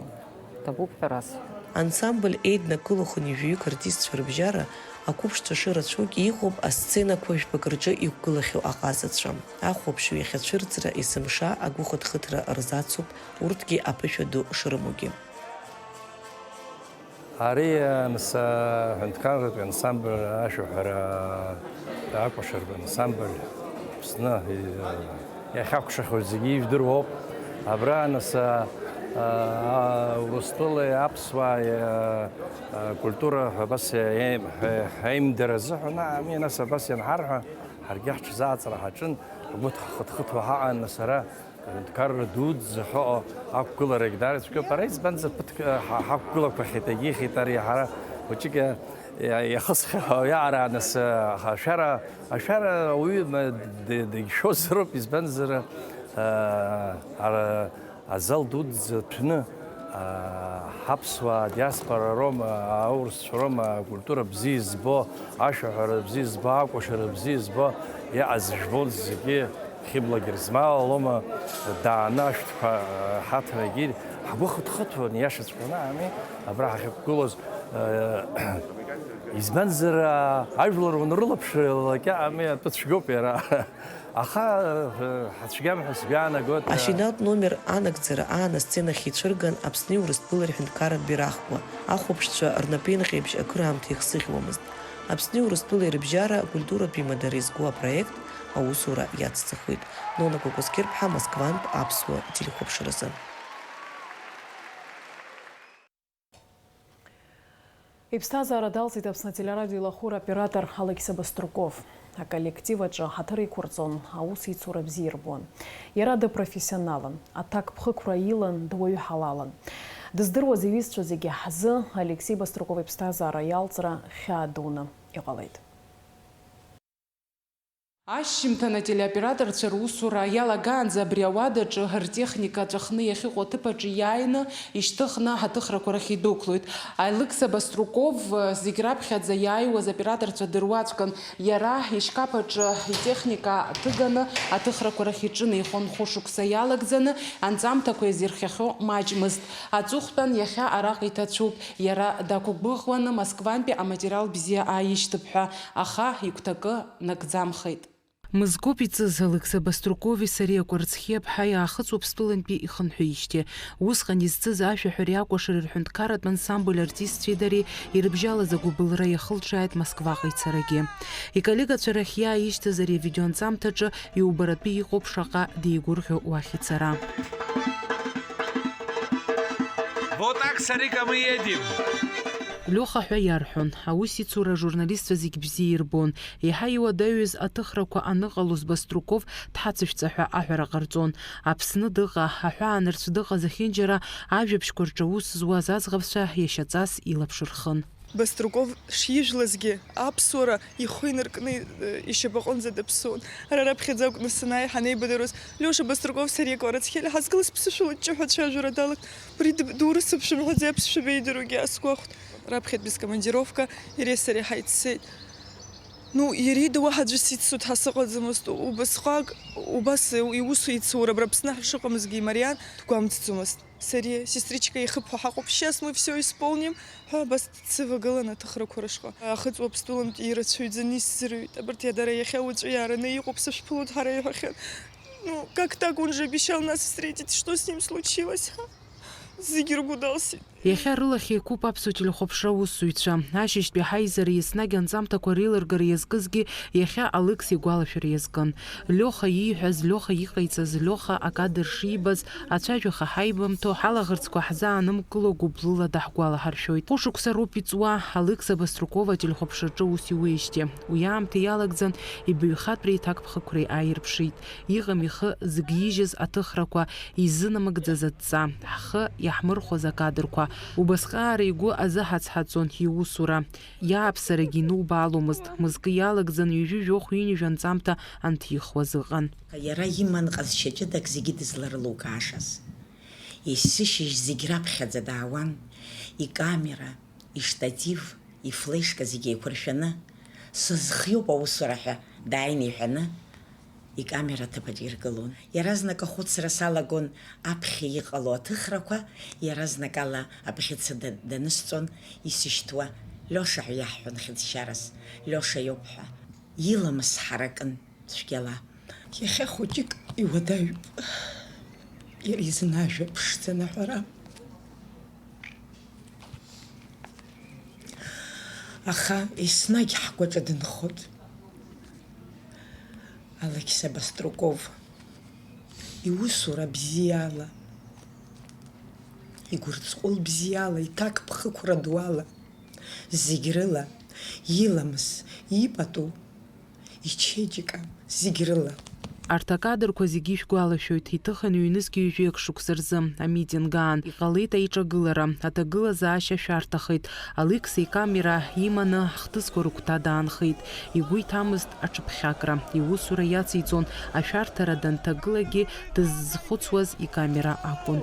Ҭабуп ҳәа расҳәоит. Ансамбль еиднакылахын ижәҩык артистцәа рыбжьара ақәыԥшцәа шырацәоугьы иҟоуп асценақәа жәпак рҿы иқәгылахьоу аҟазацәа. Ахәаԥшҩы иахьацәырҵра есымша агәыхыҭхыҭра рзацуп, урҭгьы аԥышәа ду шрымоугьы. Ари ҳәынҭқарратә ансамбль ашәаҳәара акәашаратә ансамбль Аԥсны иахьакәшахоит зегьы ижәдыруоуп. Абра Урыстәылеи аԥсуааи акультура абас аимдара азыҳәан абас ианҳарҳәа ҳаргьы ҳҽзааҵра ҳаҿын, агәы хыҭхыҭуа ҳаҟан ара ҳәынҭқарра дуӡӡа ҳаҟоу ақәгыларагь даара ицәгьоуп. Ара избанзар ԥыҭк ҳақәгылақәахьеит, агьихит ари ҳара хәыҷык иахысхьоу иаара ашәара ауаҩы дагьшәозароуп, избанзар азал дуӡӡа ҭәны ҳаԥсуаа диаспора рома, аурысцәа рома акультура бзиа збо, ашәаҳәара бзиа збо, акәашара бзиа збо иаҟаз жәбон зегьы хьыблагьы рзмалалома, дааны ашәҭқәа ҳаҭарагьы ҳгәы хыҭхыҭуан иашаҵәҟьаны абра ҳахьықәгылоз. Избанзар ажәлар унрылаԥшралакьа атәы цәгьоуп иара. Ашьинатә номер анагӡара аан асценахь ицәырган Аԥсни Урыстәылеи рҳәынҭқарратә бираҟқәа. Ахәаԥшцәа рнапеинҟьеиԥш акыраамҭа ихсыӷьуамызт. Аԥсни Урыстәылеи рыбжьара акультуратә имадара изку апроект аусура иацҵахуеит. Нона Кокоскер-ԥҳа, Москвантә аԥсуа телехәаԥшыразы. Иԥсҭазаара далҵит Аԥсны ателерадио илахәыр оператор Алексей Баструков. Аколлектив аҿы ҳаҭыр иқәырҵон, аусеицура бзиа ирбон. Иара дыпрофессионалын, аҭак ԥхықәра илан, дуаҩы ҳалалын. Дыздыруаз иҩызцәа зегьы ҳзы Алексей Баструков иԥсҭазаара иалҵра хьаа дуны иҟалеит. Ашьжьымҭан ателеоператорцәа русура иалагаанӡа абри ауадаҿы ртехника ҵәахны иахьыҟоу аҭыԥаҿы иааины ишьҭыхны ҳаҭыхрақәа рахь идәықәлоит. Алексей Баструков зегь раԥхьаӡа иааиуаз операторцәа дыруаӡәкын. Иара ишькаԥаҿы итехника ҭыганы аҭыхрақәа рахь иҿынеихон хәышықәса иалагӡаны, анҵамҭақәа изирхиахьоу маҷмызт. Аҵыхәтәан иахьа араҟа иҭацәуп. Иара дақәгәыӷуаны Москвантәи аматериал бзиа ааишьҭып ҳәа, аха игәҭакы нагӡамхеит. Мызгоуп иҵыз Алексей Баструкови сареи акәарцхьиаԥҳа иаахыҵуа Ԥстәылантәи ихынҳәижьҭеи. Усҟан изҵыз ашәаҳәареи акәашареи рҳәынҭқарратә ансамбль артистцәеи дареи ирыбжьалаз агәыбылра иахылҿиааит Москваҟа ицарагьы. Иколлегацәа рахь иааишьҭыз ари авидеоанҵамҭаҿы иубаратәы иҟоуп шаҟа деигәырӷьо уахь ицара. Вот так, Сарика, мы едем. Лёха ҳәа иарҳәон, аусицура ажурналистцәа зегь бзиа ирбон. Еиҳа иуадаҩыз аҭыхрақәа аныҟалоз Баструков дҳацышәҵа ҳәа аҳәара ҟарҵон. Аԥсны дыҟа, аҳәаанырцә дыҟа зехьынџьара ажәабжьқәа рҿы аус зуаз аӡӷабцәа иашьаҵас илаԥш рхын. Баструков шижәлазгьы аԥсуара ихы инаркны ишьапаҟынӡа даԥсуан. Ара раԥхьаӡа акәны санааи ҳанеибадыруаз Лиоша Баструков сареи акәарацхьала ҳазгылаз ԥсышәала ҷыҳәа ацәажәара далагт. Убри дурысыԥшым ҳәа аԥсшәа беидыруагьы аасгәахәт. Раԥхьатә бескомандировка иареи сареи ҳаиццеит. Иареи уаҳа аӡәы сиццоит ҳәа сыҟаӡамызт. Убасҟак убас иусу ицура Аԥсны ҳшыҟамызгьы имариан дгәамҵӡомызт. Сареи сестричка ихыԥҳәа ҳаҟоуп, сейчас мы все исполним ҳәа абас дсывагылан аҭыхрақәа рышҟа. Ахыҵуа Ԥстәылантәи ирацәаҩӡаны исзырҩит. Абарҭ иадара иахьа уаҵәы иаараны иҟоуп, сышәԥылоит ҳара иҳәахьан. Как так, он же обещал нас встретить, что с ним случилось? Зегь ргәы далсит. Иахьа рылахь еиқәуп аԥсуа телехәаԥшра аусзуҩцәа. Ашьыжьтәи ҳаизара еснагь анҵамҭақәа реилыргара иазкызгьы иахьа Алекс игәалашәара иазкын. Лиоха ииҳәаз, Лиоха иҟаиҵаз, Лиоха акадр шибаз, ацәажәаха ҳаибамҭо, ҳалаӷырӡқәа ҳзаанымкыло гәыблыла даҳгәалаҳаршәоит. Хәышықәса роуп иҵуа Алекса Баструкова ателехәаԥшраҿы ус иуеижьҭеи. Уи аамҭа иалагӡан ибаҩхатә реиҭакԥхақәа ааирԥшит. Иҟам ихы зыгьежьыз аҭыхрақәа, изынамыгӡаз адҵа, ҳхы иаҳмырхәаз акадрқәа. Убасҟаара игәы азыҳаҵҳаҵон иусура. Иааԥсарагьы инубааломызт. Мызкы иалагӡан ҩажәи-жәохә ҩынҩажәи анҵамҭа анҭихуаз ыҟан. Иара иман ҟазшьа ҷыдак зегьы дызларлукаашаз. Есышьыжь зегь раԥхьаӡа даауан, икамера, иштатив, ифлешка зегьы еиқәыршәаны, сызхиоуп аусура ҳәа дааины иҳәаны, икамера ҭыԥаҿ иргылон. Иаразнак ахәыцра салагон аԥхьа иҟало аҭыхрақәа, иаразнак ала абӷьыца данысҵон, исышьҭуа Лиоша ҳәа иаҳҳәон хьыӡшьарас. Лиоша иоуп ҳәа. Иламыс ҳаракын цәгьала. Иахьа хәыҷык иуадаҩуп. Иара изын ажәа ԥшӡа наҳәара. Аха еснагь ҳгәаҿы дынхоит. Алекса Баструков иусура бзиала, игәырҵҟәыл бзиала, иҭакԥхықәра дуала, зегь рыла, иламыс, ипату, ичеиџьыка, зегь рыла. Арҭ акадрқәа зегьы ишәгәалашәоит. Иҭыхын ҩнызқьи ҩажәиак шықәса рзы амитинг аан. Иҟалеит аиҿагылара, аҭагылазаашьа шәарҭахеит. Алекса икамера иманы ҳхҭысқәа рыгәҭа даанхеит. Игәы иҭамызт аҽыԥхьакра. Иусура иациҵон, ашәарҭара данҭагылагьы дызхәыцуаз икамера акәын.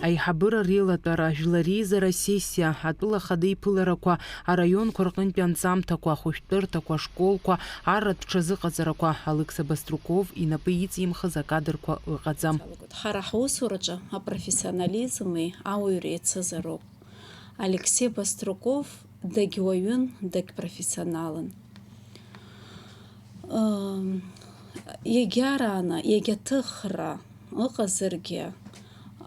Аиҳабыра реилатәара, жәлареизара сессиа, атәыла хада иԥыларақәа, араионқәа рҟынтәи анҵамҭақәа, ахәышәтәырҭақәа, ашколқәа, арратә ҽазыҟаҵарақәа, Алекса Баструков инапы иҵимхыз акадрқәа ыҟаӡам. Ҳара ҳусураҿы апрофессионализми ауаҩреи еицызароуп. Алексей Баструков дагьуаҩын, дагьпрофессионалын. Иагьарааны, иагьаҭыхра ыҟазаргьы,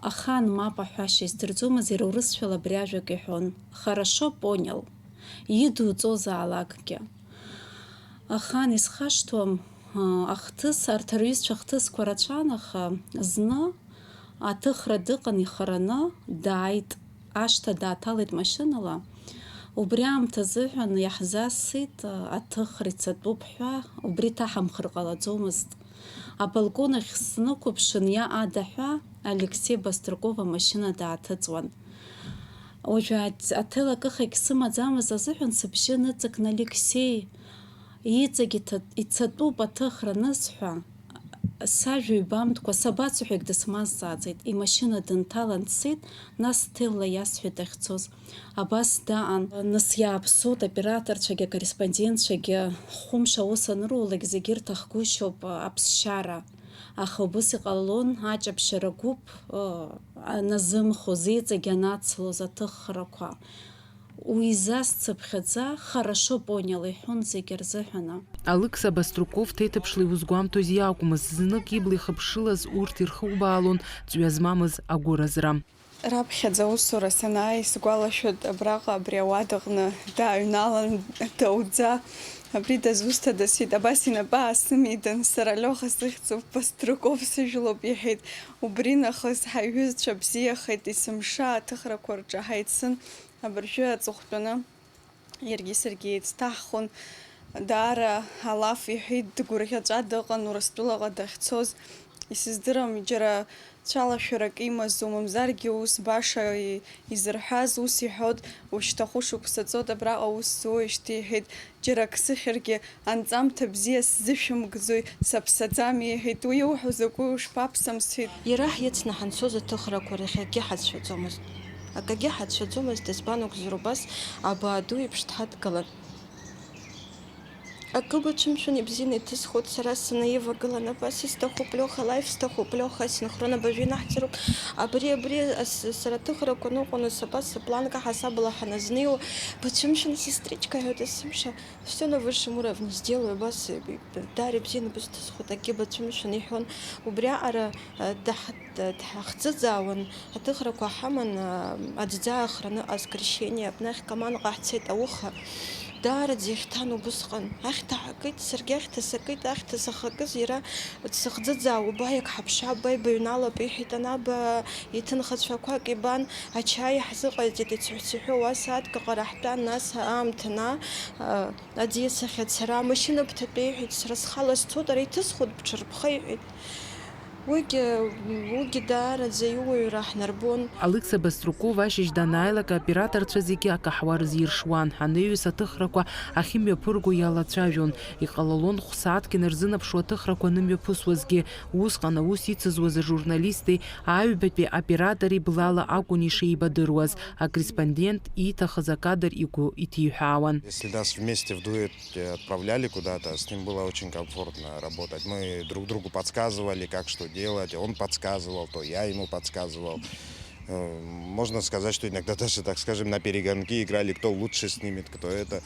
ахан мап аҳәашьа издырӡомыз, иара урысшәала абри ажәак иҳәон. Хорошо понял, идуҵозаалакгьы. Ахан исхашҭуам, ахҭыс, арҭ рҩызцәа ахҭысқәа рацәан, аха зны аҭыхра дыҟан ихараны, дааит, ашҭа дааҭалеит машьынала. Убри аамҭа азыҳәан иаҳзасит аҭыхра ицатәуп ҳәа, убри ҭаҳамхыр ҟалаӡомызт. Абалкон ахь снықәыԥшын, ада ҳәа Алексей Баструков амашьына дааҭыҵуан. Уажәы аҭелакыхагь сымаӡамыз азыҳәан сыбжьы ныҵакны Алексей, иҵагь ицатәуп аҭыхра нысҳәа, сажәа ҩбамтәқәа сабацоҳәагь дысмазҵааӡеит. Имашьына дынҭалан дцеит, нас ҭелла иасҳәеит дахьцоз. Абас даан, нас иааԥсоит операторцәагьы, акорреспондентцәагьы, хәымш аус анырулак зегьы ирҭахгәышьоуп аԥсшьара. Аха убыс иҟалон аҷаԥшьара гәыԥ назымхоз, иҵагь анацлоз аҭыхрақәа. Уи зазцыԥхьаӡа хорошо понял иҳәон зегьы рзыҳәаны. Алекса Баструков ҭеиҭыԥшла иузгәамҭоз иакәмыз, знык ибла ихыԥшылаз урҭ ирхубаалон ҵҩа змамыз агәыразра. Раԥхьаӡа аусура санааи сгәалашәоит, абраҟа абри ауадаҟны дааҩналан дауӡа, абри дазусҭа дасит, абас инапы аасымидан, сара Лиоха сыхьӡуп, Баструков сыжәлоуп иҳәеит. Убри нахыс ҳаиҩызцәа бзиахеит, есымша аҭыхрақәа рҿы ҳаицын, абыржәы аҵыхәтәаны иаргьы саргьы еицҭаҳхон. Даара алаф иҳәеит, дгәырӷьаҵәа дыҟан Урыстәылаҟа дахьцоз. Исыздырам, џьара цәалашәарак имазу, мамзаргьы ус баша изырҳәаз ус иҳәот, ушьҭахәы шықәса ҵот, абраҟа ус зуеижьҭеи иҳәеит. Џьара ак сыхьыргьы анҵамҭа бзиа сзышәымгӡои, саԥсаӡами иҳәеит. Уи иуҳәо закәи ушԥаԥсам сҳәеит. Иара ҳиецны ҳанцоз аҭыхрақәа рахь акгьы ҳацәшәаӡомызт. Акагьы ҳацәшәаӡомызт, избан акәзар убас абааду еиԥш дҳадгылан. акыбаҿымшәан ибзианы иҭысхуеит сара санаивагыланы абас исҭахуп Леуха лаиф сҭахуп Леуха асинхрон абажәы инаҳҵароуп абри сара аҭыхрақәа ныҟәаны абас планка ҳасабала ҳаназнеиуа баҿымшәан сестричка иҳәоит есымша все на высшем уровне сделаю абас Дарьа бзианы бысҭысхуеит акгьы баҿымшәан иҳәон убри аҟара ҳхӡыӡаауан аҭыхрақәа ҳаман аӡӡаахра ныҟаз крещение абнахь каманҟа ҳцеит ауха даараӡа иахьҭан убысҟан ахьҭа ҳакит саргьы ахьҭа сакит ахьҭа сахакыз иара дсыхӡыӡаауа баиак ҳаԥша баи быҩналап иҳәеит анаба иҭынхацәақәак ибан ачаи ҳзыҟаиҵеит ицҳәцҳәы уа сааҭк аҟара ҳтәан нас аамҭана аӡиас ахь ацара амашьына ԥҭатәы иҳәеит сара схала сцот ара иҭысхуеит бҽырԥха иҳәеит уигьы даараӡа иуаҩра ҳнарбон. Алықса Баструков ашьыжь данааилак аоператорцәа зегьы акаҳуа рзиршуан. Анаҩыс аҭыхрақәа ахьымҩаԥырго иалацәажәон. Иҟалалон хә-сааҭк инарзынаԥшуа аҭыхрақәа анымҩаԥысуазгьы. Усҟан аус ицызуаз ажурналисти аҩбатәи аоператори блала акәын ишеибадыруаз. Акорреспондент ииҭахыз акадр игәы иҭиҳәаауан. Если нас вместе в дуэт отправляли куда-то, с ним было очень комфортно работать. Мы друг другу подсказывали, как что делать, он подсказывал, то я ему подсказывал. Можно сказать, что иногда даже, так скажем, на перегонки играли, кто лучше снимет, кто это.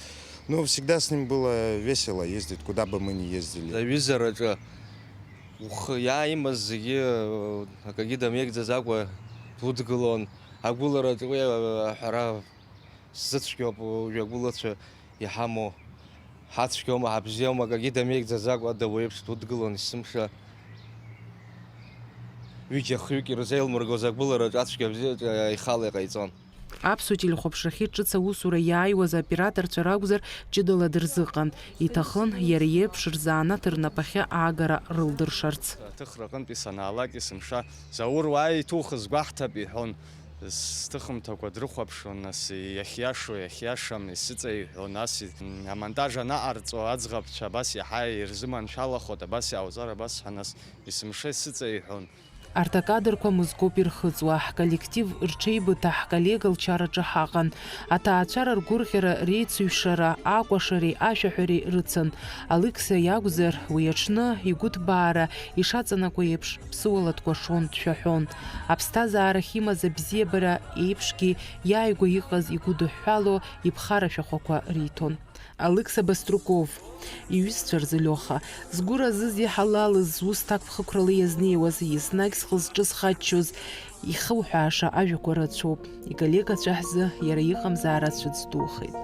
Но всегда с ним было весело ездить, куда бы мы ни ездили. Телевизор я имаз зегьы акагьы дамеигӡаӡакәа дудгылон. Агәылараҿ уи ҳара сзыцәгьоуп ажәагәылацәа иҳамоу. Ҳацәгьоума, ҳабзиоума, акагьы дамеигӡаӡакәа адауеиԥш дудгылон есымша. Ҩыџьа-хҩык ирзеилмыргоз агәылараҿ ацәгьа бзиаҿ ихала иҟаиҵон. Аԥсуа телехәаԥшрахьы ҿыц аусура иааиуаз аоператорцәа ракәзар ҷыдала дырзыҟан. Иҭахын иара иеиԥш рзанааҭ рнапахьы аагара рылдыршарц. Аҭыхраҟынтәи санаалак есымша Заур уааи иҭухыз гәаҳҭап иҳәон. Сҭыхымҭақәа дрыхәаԥшуан, нас иахьиашо иахьиашам исыҵаиҳәон, нас амонтаж анаҟарҵо аӡӷабцәа абас иаҳа ирзыманшәалахот, абас иааузар абас ҳәа нас есымша исыҵаиҳәон. Арҭ акадрқәа мызкоуп ирхыҵуа. Ҳколлектив рҽеибыҭа ҳколлега лчараҿы ҳаҟан. Аҭаацәара ргәырӷьара, реицыҩшара, акәашареи ашәаҳәареи рыцын. Алықса иакәзар, уи аҽны игәыҭбаара ишаҵанакуа еиԥш ԥсыуала дкәашон, дшәаҳәон. Аԥсҭазаарахь имаз абзиабара еиԥшгьы иааигәа иҟаз игәыдыҳәҳәало иԥхара шәахәақәа риҭон. Алықса Баструков иҩызцәа рзы Леуха згәы разыз иҳалалыз зусҭак ԥхықәрала иазнеиуаз, еснагь зхы-зҿы зхаччоз, ихуҳәааша ажәақәа рацәоуп. Иколлегацәа ҳзы иара иҟамзаара цәыӡ духеит.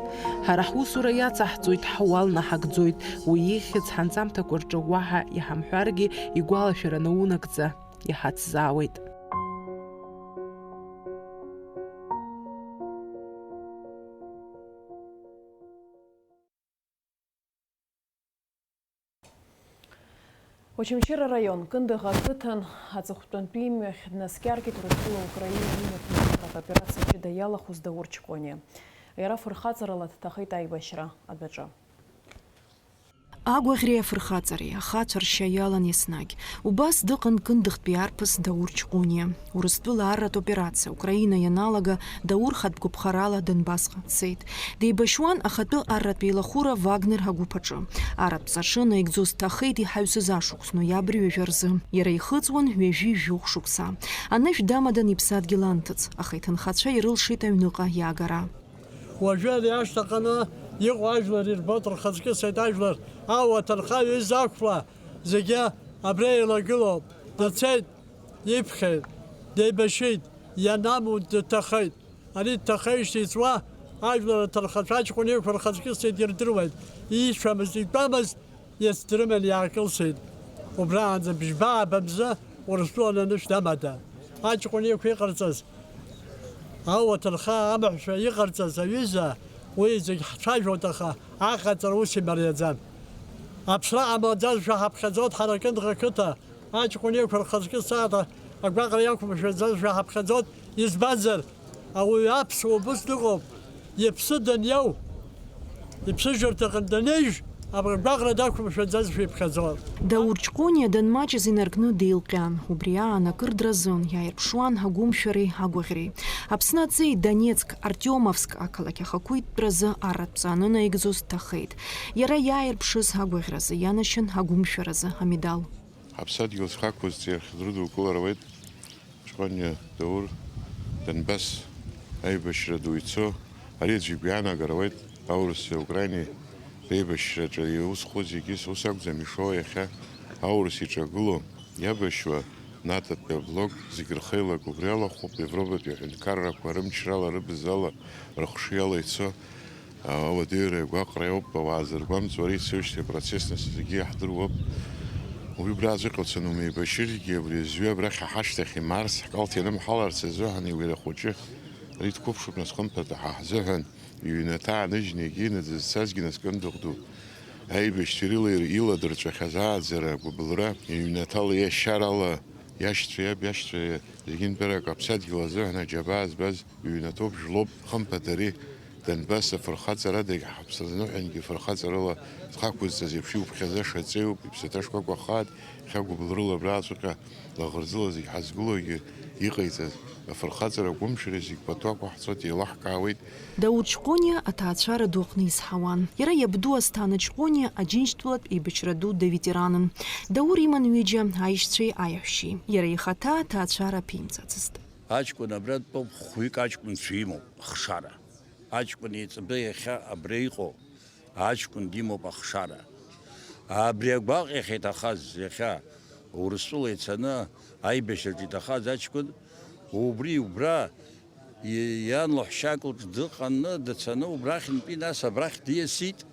Ҳара ҳусура иаҵаҳҵоит, ҳуал наҳагӡоит. Уи ихьӡ ҳанҵамҭақәа рҿы уаҳа иҳамҳәаргьы игәалашәара наунагӡа иҳацзаауеит. Очамчыра район Кындыға қытын ацыхтанпи мөх наскярки турыстыла Украина минут операция чедаяла хуздаур-чконе. Яра фырхацаралат тахит айбашра адбаджа. Агәаӷьреи афырхаҵареи ахацәа ршьа иалан еснагь. Убас дыҟан Кындыхтәи арԥыс Даур Ҷкәыниа. Урыстәыла арратә операциа Украина ианалага Даур хатә гәыԥхарала Донбасҟа дцеит. Деибашьуан ахатәы арратә еилахәыра Вагнер агәыԥ аҿы. Арратә ҵашы наигӡо зҭахеит иҳаҩсыз ашықәс ноиабр ҩажәа рзы. Иара ихыҵуан ҩажәи-жәохә шықәса. Анышә дамадан иԥсадгьыл анҭыҵ, аха иҭынхацәа ирылшеит аҩныҟа иаагара. Уажәы ари ашьҭаҟаны иҟоу ажәлар ирбот рхаҵкысеит ажәлар ауаҭырхаҩ изақәԥла зегьы абра еилагылоуп. Дцеит, иԥхьеит, деибашьит, ианаму дҭахеит. Ари дҭахеижьҭеи иҵуа ажәлар аҭырхацәа аҷкәыниақәа рхаҵкысеит ирдыруеит. Иишәамызт, итәамызт иацдрыман иаакылсит. Убраанӡа бжьбаа бамзы Урыстәылан анышә дамада. Аҷкәыниақәа иҟарҵаз ауаҭырхаа амаҳәшәа иҟарҵаз аҩыза уи зегь ҳцәажәоит, аха аҟаҵара ус имариаӡам. Аԥсра ҟамлаӡазшәа ҳаԥхьаӡоит ҳара Кындыӷа қыҭа аҷкәыниақәа рхаҵкысаата агәаҟра иақәмшәаӡазшәа ҳаԥхьаӡоит. Избанзар ауаҩ аԥсуа убыс дыҟоуп. Иԥсы даниоу, иԥсыжырҭаҟны данеиж, агәаҟра дақәымшәаӡазшәа иԥхьаӡоит. Даур Ҷҟәуниа данмаҷыз инаркны деилҟьан. Убри аан акыр дразын, иааирԥшуан агәымшәареи агәаӷьреи. Аԥсны аҵеи Донецк, Артиомовск ақалақь ахақәиҭтәразы арратә ҵаны наигӡоз дҭахеит. Иара иааирԥшыз агәаӷьразы, ианашьын агәымшәаразы амедал. Аԥсадгьыл зхақәызҵаз дрыдукыларуеит. Ҷҟәуниа Даур Донбасс аибашьра ду ицо, ари аӡәы игәианагаруеит аурыси Украинеи реибашьраҿы иусхәу зегьы ус акәӡам ишоу иахьа аурыс иҿагыло иабашьуа нататәи аблок зегь рхеилак убри алахәуп Европатәи аҳәынҭқаррақәа рымчрала, рыбзала, рыхшыҩала ицо ауадыҩра агәаҟра иоуп, ауаа зыргәамҵуа ари ицеижьҭеи апроцесс нас зегьы иаҳдыруоуп. Уи убра аӡәыҟаҵаны умеибашьыргьы абри азҩа абрахь ҳашьҭахь имаарс ҳкалҭ ианымҳаларц азыҳәан иуира хәыҷы ари дқәыԥшуп нас хымԥада ҳаҳзыҳәан иҩнаҭа ааныжьны егьины дызцазгьы нас кындыӷду аибашьцәа иладырҵәахьаз ааӡара агәыбылра иҩнаҭала иашьарала иашьцәа иаб иашьцәа зегьынтәарак аԥсадгьыл азыҳәан аџьабаа збаз иҩнаҭоуп жәлоуп хымԥада ари Донбасс афырхаҵарадагь ҳаԥсазныҳәангьы фырхаҵарыла зхақәызҵаз еиԥш иуԥхьазаша ҵеиуп, иԥсаҭа шкәакәа хаат, хьагәыбылрыла абрааҵәҟьа лаӷырӡыла зегь ҳазгылогьы иҟаиҵаз афырхаҵара гәымшәара зегь патуакәа ҳцот еилаҳкаауеит. Даур Ҷҟәуниа аҭаацәара ду аҟны изҳауан. Иара иабду Асҭана Ҷҟәуниа аџьынџьтәылатә еибашьра ду даветеранын. Даур иман ҩыџьа аишьцәеи аиаҳәшьеи. Иара ихаҭа аҭаацәара ԥимҵацызт. Аҷкәын абра дтәоуп, хәҩык аҷкәынцәа имоуп, хшара. Аҷкәын еиҵбы иахьа абра иҟоу, аҷкәын димоуп ахшара. Абри агәаҟ иахьа иҭахаз, иахьа Урыстәыла ицаны аибашьраҿы иҭахаз аҷкәын, убра иан лаҳәшьак лҿы дыҟаны дцаны убрахьынтәи нас абрахь диасит.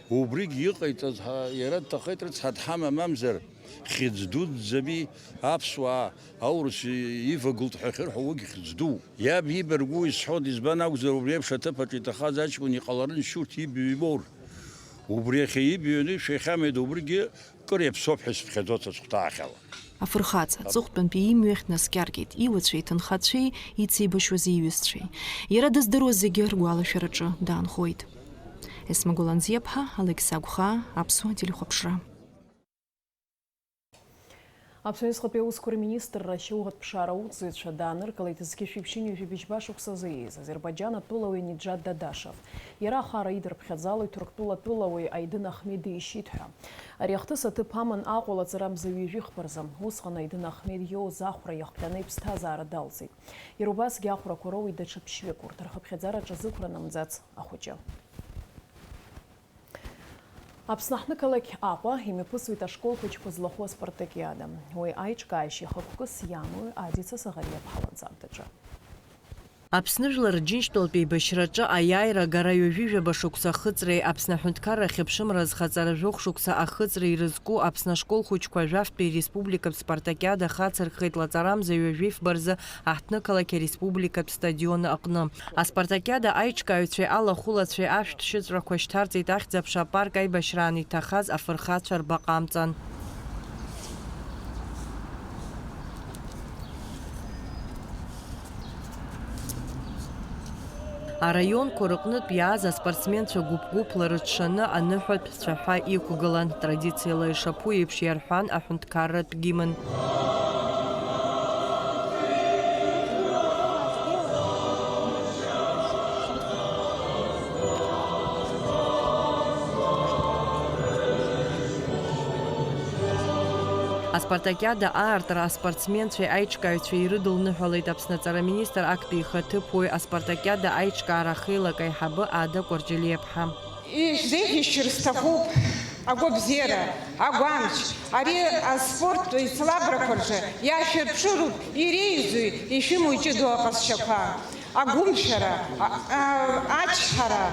Убригь иҟаиҵаз иара дҭахеит рыцҳа дҳамам амзар, хьыӡ дуӡӡами аԥсуаа аурыс ивагылт ҳәа ихырҳәо уигь хьыӡ ду. Иаб ибаргәу изҳәоит, избан акәзар убри еиԥш аҭыԥаҿы иҭахаз аҷкәын иҟаларын шьурҭ ибҩ ибор. Убри иахьа ибҩаны шеихьамеда убригьы кыр иаԥсоуп ҳәа сыԥхьаӡо ацәхәҭаахьала. Афырхаҵа аҵыхәтәантәи имҩахь днаскьаргеит иуацәеи, ҭынхацәеи, ицеибашьуаз иҩызцәеи. Иара дыздыруаз зегьы ргәалашәараҿы даанхоит. Есмагәыл Анзиаԥҳа, Алекс Агәха, Аԥсуа телехәаԥшра. Аԥсны Аҩызхатәи аусқәа рминистр Рашьауӷа Ԥшара уҵаҩцәа дааныркылеит зқьышә-ибжьы ҩажәа шықәсазы ииз Азербайџьан атәылауаҩ Ниџьат Дадашев. Иара ахара идырԥхьаӡало Ҭырқәтәыла атәылауаҩ Аидын Аҳмед ишьит ҳәа. Ари ахҭыс аҭыԥ аман аҟәалаҵара мзаҩ-ҩажәи хԥарзы. Усҟан Аидын Аҳмед иоуз ахәра иахҟьаны иԥсҭазаара далҵит. Иара убасгьы ахәрақәа роуит даҽа ԥшьҩык, урҭ рхыԥхьаӡараҿы зықәранамӡац ахәыҷы. Аԥсны аҳныҟалақь Аҟәа имҩаԥысуеит ашкол хәыҷқәа злахәу аспартакиада. Уи аиҿкааишьа ихықәкыс иамоу Адица Саӷариаԥҳа ланҵамҭаҿы. Аԥсны жәлар рџьынџьтәылатә еибашьраҿы аиааира агара ҩажәижәаба шықәса ахыҵреи Аԥсны аҳәынҭқарра ахьыԥшымра зхаҵара жәохә шықәса ахыҵра ирызку Аԥсны ашкол хәыҷқәа ажәафтәи республикатә спартакиада хацырхеит лаҵарамза ҩажәи фбарзы аҳҭныҟалақь ареспубликатә стадион аҟны. Аспартакиада аиҿкааҩцәеи алахәылацәеи ашәҭ шьыҵәрақәа шьҭарҵеит ахьӡ-аԥша апарк аибашьраан иҭахаз афырхацәа рбаҟамҵан. Араионқәа рыҟнытә иааз аспортсменцәа гәыԥ-гәыԥла рыҽшаны аныҳәатә цәаҳәа иқәгылан. Традициала ишаԥу еиԥш иарҳәан аҳәынҭқарратә гимн. Аспартакиада аартра аспортсменцәеи аиҿкааҩцәеи ирыдылныҳәалеит Аԥсны аҵараминистр актәи ихаҭыԥуаҩ аспартакиада аиҿкаара ахеилак аиҳабы Ада Кәарҷалиаԥҳа. Ишәзеиӷьишьыр сҭахуп агәабзиара, агәамч, ари аспорттә еицлабрақәа рҿы иашәырԥшыруп иреиӷьу ишәымоу иҷыдоу аҟазшьақәа. Агәымшәара, ачҳара,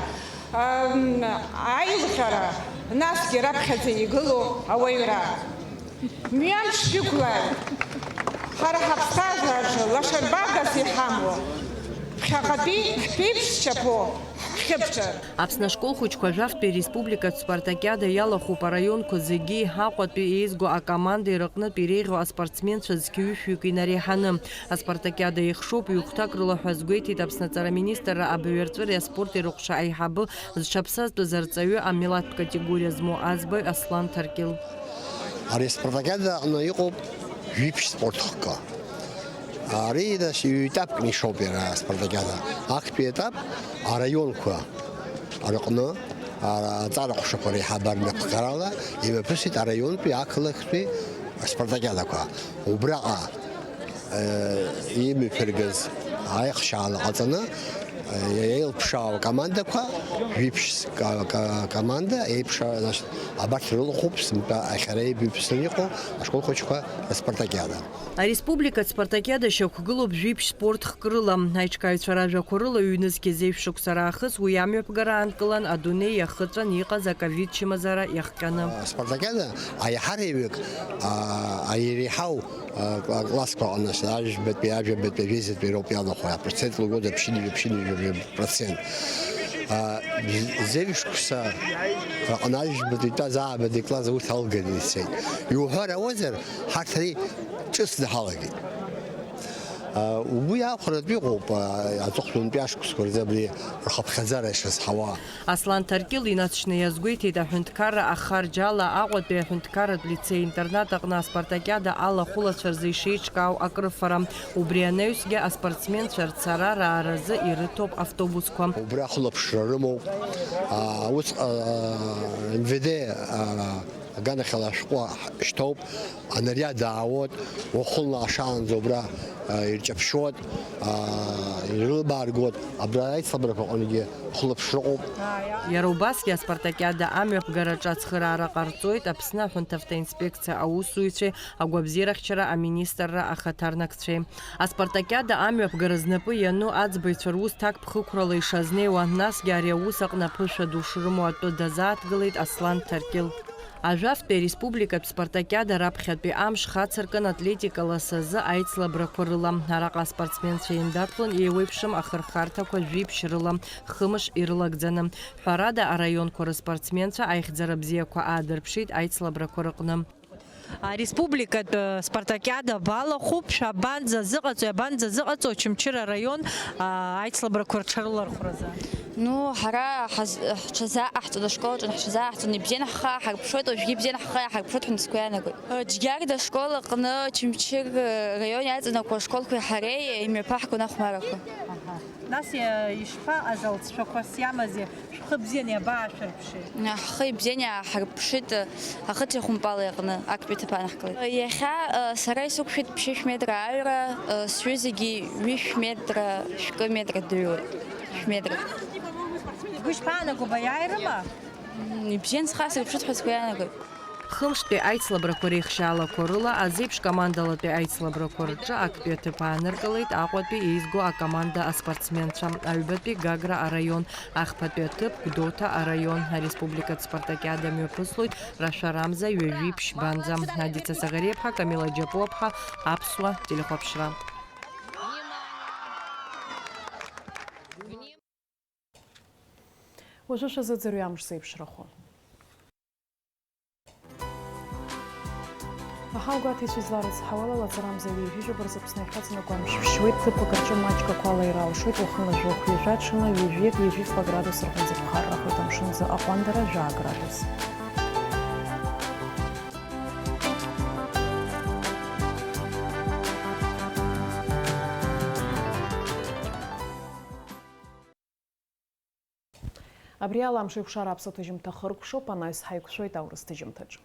аилҟьара, насгьы раԥхьаӡа игылоу ауаҩра. Мҩамш шәықәлааит, ҳара ҳаԥсҭазаараҿы лашарбагас иҳамоу, ԥхьаҟатәи ҳԥеиԥшшьапо, ишхьыԥшыр. Аԥсны ашколхәыҷқәа Жәафтәи республикатә спартакиада иалахәуп араионқәа зегьы Ҳаҟәатәи еизго акоманда ирыҟнытә иреиӷьу аспортсменцәа зқьҩышәҩык инареиҳаны. Аспартакиада ихшоуп ҩ-хәҭак рыла ҳәа азгәеиҭеит Аԥсны Аҵараминистрра абаҩ-арҵәыреи аспорти рыҟәша аиҳабы зҽаԥсазтәыз арҵаҩы амилаҭтә категориа змоу аӡбаҩ Аслан Ҭаркьыл. Ари аспартакиада аҟны иҟоуп жәиԥшь спортхкқәа. Ари ҩ-етапкны ишоуп иара аспартакиада. Актәи етап араионқәа рыҟны аҵара-ҟәшақәа реиҳабы рмҩаԥгарала имҩаԥысит араионтәи ақалақьтәи аспартакиадақәа. Убраҟа имҩаԥыргаз аихшьаала ҟаҵаны еилԥшаау акомандақәа, жәиԥшь команда еиԥшаа абарҭ рылахәуп сынтәа ахьара еибыԥсны иҟоу ашколхәыҷқәа аспартакиада. Ареспубликатә спартакиада шьақәгылоуп жәиԥшь спортхк рыла. Аиҿкааҩцәа ражәақәа рыла ҩ-нызқьи зеиԥш шықәса раахыс уи амҩаԥгара аанкылан адунеи иахыҵәан иҟаз аковид чмазара иахҟьаны. Аспартакиада аиҳараҩык аиреиҳау классқәа аҟны ажәбатәи, ажәабатәи, ажәеизатәи роуп иалахәу апроцентла года процент. Зеиԥш шықәса аҟны ажәбатәи итәаз аабатәи класс урҭ алганы ицеит. Иуҳәар ауазар, ҳарҭ ари ҿыцны ҳалагеит. Уи ахәаратәы иҟоуп аҵыхәтәантәи ашықәсқәа рзы абри рхыԥхьаӡара ишазҳауа. Аслан Ҭаркьыл инацәшны иазгәеиҭеит аҳәынҭқарра ахарџьала Аҟәатәи аҳәынҭқарратә лицеи-интернат аҟны аспартакиада алахәылацәа рзы ишеиҿкаау акрыфара. Убри анаҩсгьы аспортсменцәа рцара-рааразы ирыҭоуп автобусқәа. Убри ахәлаԥшра рымоуп. Усҟа МВД аганахьала ашәҟәы шьҭоуп, анариад аауоит, уахынла ашаанӡа убра ирҷаԥшьуеит, ирылбааргоит, абра аицлабрақәа аҟнигьы хәлаԥшра ыҟоуп. Иара убасгьы аспартакиада амҩаԥгараҿы ацхыраара ҟарҵоит Аԥсны аҳәынҭавтоинспекциа аусзуҩцәеи, агәабзиарахьчара аминистрра ахаҭарнакцәеи. Аспартакиада амҩаԥгара знапы иану аӡбаҩцәа рус ҭак ԥхықәрала ишазнеиуа, насгьы ари аус аҟны аԥышәа ду шрымоу атәы дазааҭгылеит Аслан Ҭаркьыл. Ажәафтәи республикатә спартакиада раԥхьатәи амш хацыркын атлетика ласазы аицлабрақәа рыла. Араҟа аспортсменцәа еиндаҭлон еиуеиԥшым ахырхарҭақәа жәиԥшь рыла, хымш ирылагӡаны. Ҳәарада араионқәа рыспортсменцәа аихьӡара бзиақәа аадырԥшит аицлабрақәа рыҟны. Республикатә спартакиада балахәуп, шәабанӡа зыҟаҵо Очамчыра араион аицлабрақәа рҽарылархәразы. Ну, ҳара ҳҽазааҟаҳҵон ашколаҿы, ҳҽазааҳҵон, ибзианы ҳхы ааҳарԥшуеит, уажәгьы ибзианы ҳхы ааҳарԥшуеит ҳәа нацгәы иаанагоит. Џьгьарда ашкол аҟны Очамчыр раион иаҵанакуа ашколқәеи ҳареи имҩаԥаҳгон ахәмарақәа. Нас ишԥаҟаз алҵшәақәас иамази, шәхы бзианы иабаашәырԥши? Ҳхы ибзианы иааҳарԥшит ахыҵәеи ахәымпали аҟны актәи ҭыԥ анаҳкылеит. Иахьа сара исықәшәеит ԥшьышә метра аҩра, сҩызагьы ҩышә метра, шәкы метра дыҩуеит. Шәметра. Сгәы ишԥаанаго, баиааирыма? Ибзианы схы аасырԥшит ҳәа сгәы иаанагоит. Хымштәи аицлабрақәа реихшьаалақәа рыла азеиԥш командалатәи аицлабрақәа рҿы актәи аҭыԥ ааныркылеит Аҟәатәи еизго акоманда аспортсменцәа. Аҩбатәи Гагра араион, ахԥатәи аҭыԥ Гәдоуҭа араион. Ареспубликатә спартакиада мҩаԥыслоит Рашәа Рамза ҩажәиԥшь банӡа. Адица Сагареиԥҳа, Камила Џьапуаԥҳа, Аԥсуа телехәаԥшра. Уажәы шазыӡырҩ амш зеиԥшрахон. Аҳаугәаҭеицәа изларыцҳауала Лаҵарамза ҩажәижәаба рзы Аԥсны иахьаҵанакуа амш ԥшьуеит, ҭыԥқәак рҿы маҷқәак ала ираалшоит, уахынла жәохә ҩажәа, ҽынла ҩажәиак градус рҟынӡа ԥхаррахоит, амшынӡа аҟәандара градус. Абри ала амш еиқәшара аԥсаҭ ажьымҭа хыркәшоуп, анаҩс ҳаиқәшәоит аурыс ҭыжьымҭаҿы.